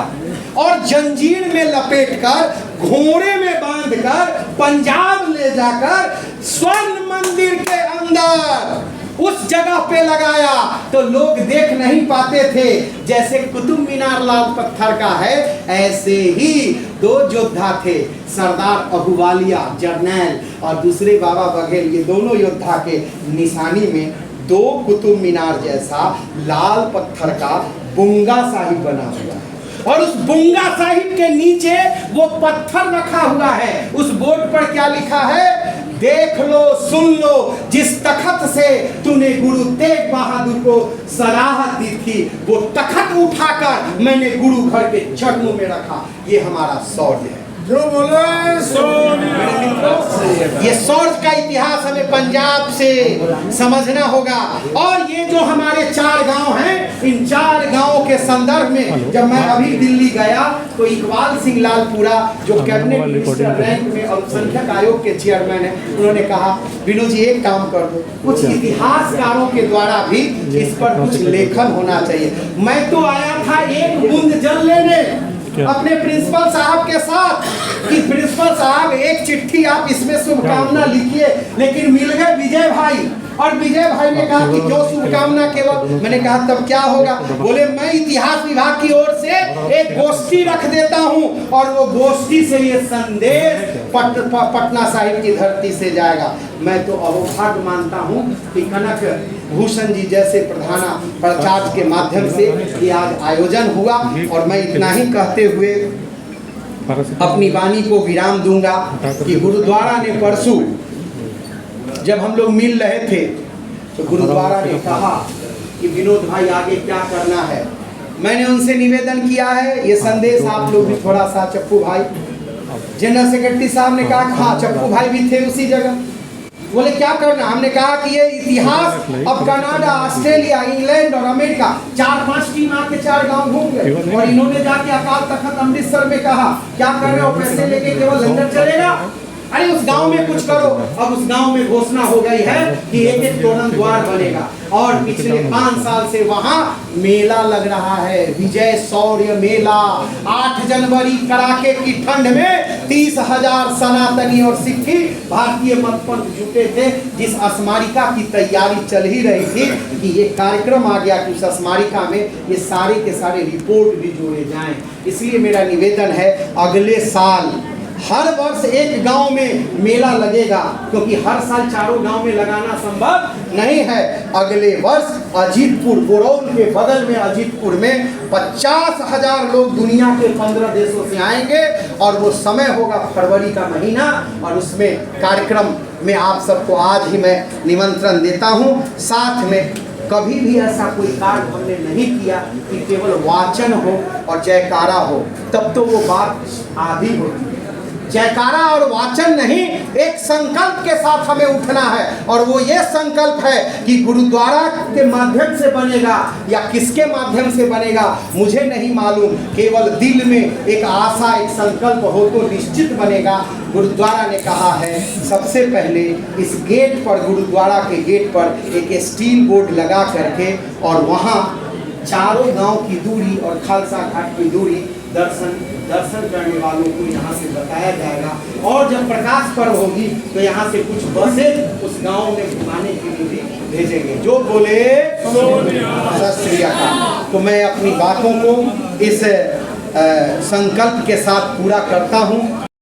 और जंजीर में लपेटकर घोड़े में बांधकर पंजाब ले जाकर स्वर्ण मंदिर के अंदर उस जगह पे लगाया तो लोग देख नहीं पाते थे। जैसे कुतुब मीनार लाल पत्थर का है, ऐसे ही दो योद्धा थे, सरदार अहूवालिया जर्नैल और दूसरे बाबा बघेल, ये दोनों योद्धा के निशानी में दो कुतुब मीनार जैसा लाल पत्थर का बुंगा साहिब बना हुआ है और उस बुंगा साहिब के नीचे वो पत्थर रखा हुआ है। उस बोर्ड पर क्या लिखा है? देख लो, सुन लो, जिस तखत से तूने गुरु तेग बहादुर को सराहत दी थी, वो तखत उठाकर मैंने गुरु घर के चरणों में रखा। ये हमारा शौर्य है। जो बोले ये शौर्य का इतिहास हमें पंजाब से समझना होगा। और ये जो हमारे 4 गांव हैं, इन 4 गांवों के संदर्भ में जब मैं अभी दिल्ली गया तो इकबाल सिंह लालपुरा जो कैबिनेट मिनिस्टर रैंक में अल्पसंख्यक आयोग के चेयरमैन हैं, उन्होंने कहा विनोद जी एक काम कर दो, कुछ इतिहासकारों के द्वारा भी इस पर कुछ लेखन होना चाहिए। मैं तो आया था एक बूंद जल लेने अपने प्रिंसिपल साहब के साथ कि प्रिंसिपल साहब एक चिट्ठी आप इसमें शुभकामना लिखिए, लेकिन मिल गए विजय भाई और विजय भाई ने कहा कि जो शुभकामना केवल। मैंने कहा तब क्या होगा? बोले मैं इतिहास विभाग की ओर से एक गोष्ठी रख देता हूं और वो गोष्ठी से ये संदेश पटना साहिब की धरती से जाएगा। मैं तो अहोभाग्य मानता हूं कि कनक भूषण जी जैसे प्रधाना प्रचार के माध्यम से ये आज आयोजन हुआ। और मैं इतना ही कहते हुए अपनी वाणी को विराम दूंगा कि गुरुद्वारा ने परसों जब हम लोग मिल रहे थे तो गुरुद्वारा ने कहा कि विनोद भाई आगे क्या करना है। मैंने उनसे निवेदन किया है, ये संदेश आप लोग भी थोड़ा सा, चप्पू भाई जनरल सेक्रेटरी साहब ने कहा हाँ चप्पू भाई भी थे उसी जगह, बोले क्या करना। हमने कहा कि ये इतिहास अब कनाडा, ऑस्ट्रेलिया, इंग्लैंड और अमेरिका 4-5 टीम आके 4 गांव घूम गए और इन्होंने जाके अकाल तख्त अमृतसर में कहा क्या कर रहे हो, पैसे लेके केवल लंदन चलेगा? अरे उस गांव में कुछ करो। अब उस गांव में घोषणा हो गई है कि एक तोरण द्वार बनेगा और पिछले 5 साल से वहां मेला लग रहा है, विजय शौर्य मेला। 8 जनवरी कड़ाके की ठंड में 30,000 सनातनी और सिक्खी भारतीय मत पंथ जुटे थे। जिस स्मारिका की तैयारी चल ही रही थी कि ये कार्यक्रम आ गया कि उस स्मारिका में ये सारे के सारे रिपोर्ट भी जोड़े जाएं। इसलिए मेरा निवेदन है अगले साल हर वर्ष एक गांव में मेला लगेगा, क्योंकि हर साल 4 गांव में लगाना संभव नहीं है। अगले वर्ष अजीतपुर, बोरौल के बगल में अजीतपुर में 50,000 लोग दुनिया के 15 देशों से आएंगे और वो समय होगा फरवरी का महीना। और उसमें कार्यक्रम में आप सबको आज ही मैं निमंत्रण देता हूँ। साथ में कभी भी ऐसा कोई कार्य हमने नहीं किया कि केवल वाचन हो और जयकारा हो, तब तो वो बात आधी होती है। जयकारा और वाचन नहीं, एक संकल्प के साथ हमें उठना है और वो ये संकल्प है कि गुरुद्वारा के माध्यम से बनेगा या किसके माध्यम से बनेगा मुझे नहीं मालूम, केवल दिल में एक आशा, एक संकल्प हो तो निश्चित बनेगा। गुरुद्वारा ने कहा है सबसे पहले इस गेट पर, गुरुद्वारा के गेट पर एक स्टील बोर्ड लगा करके और वहाँ 4 गांव की दूरी और खालसा घाट की दूरी दर्शन करने वालों को यहाँ से बताया जाएगा। और जब प्रकाश पर्व होगी तो यहाँ से कुछ बसें उस गांव में घुमाने के लिए भी भेजेंगे। जो बोले सत श्री अकाल। तो मैं अपनी बातों को इस संकल्प के साथ पूरा करता हूँ।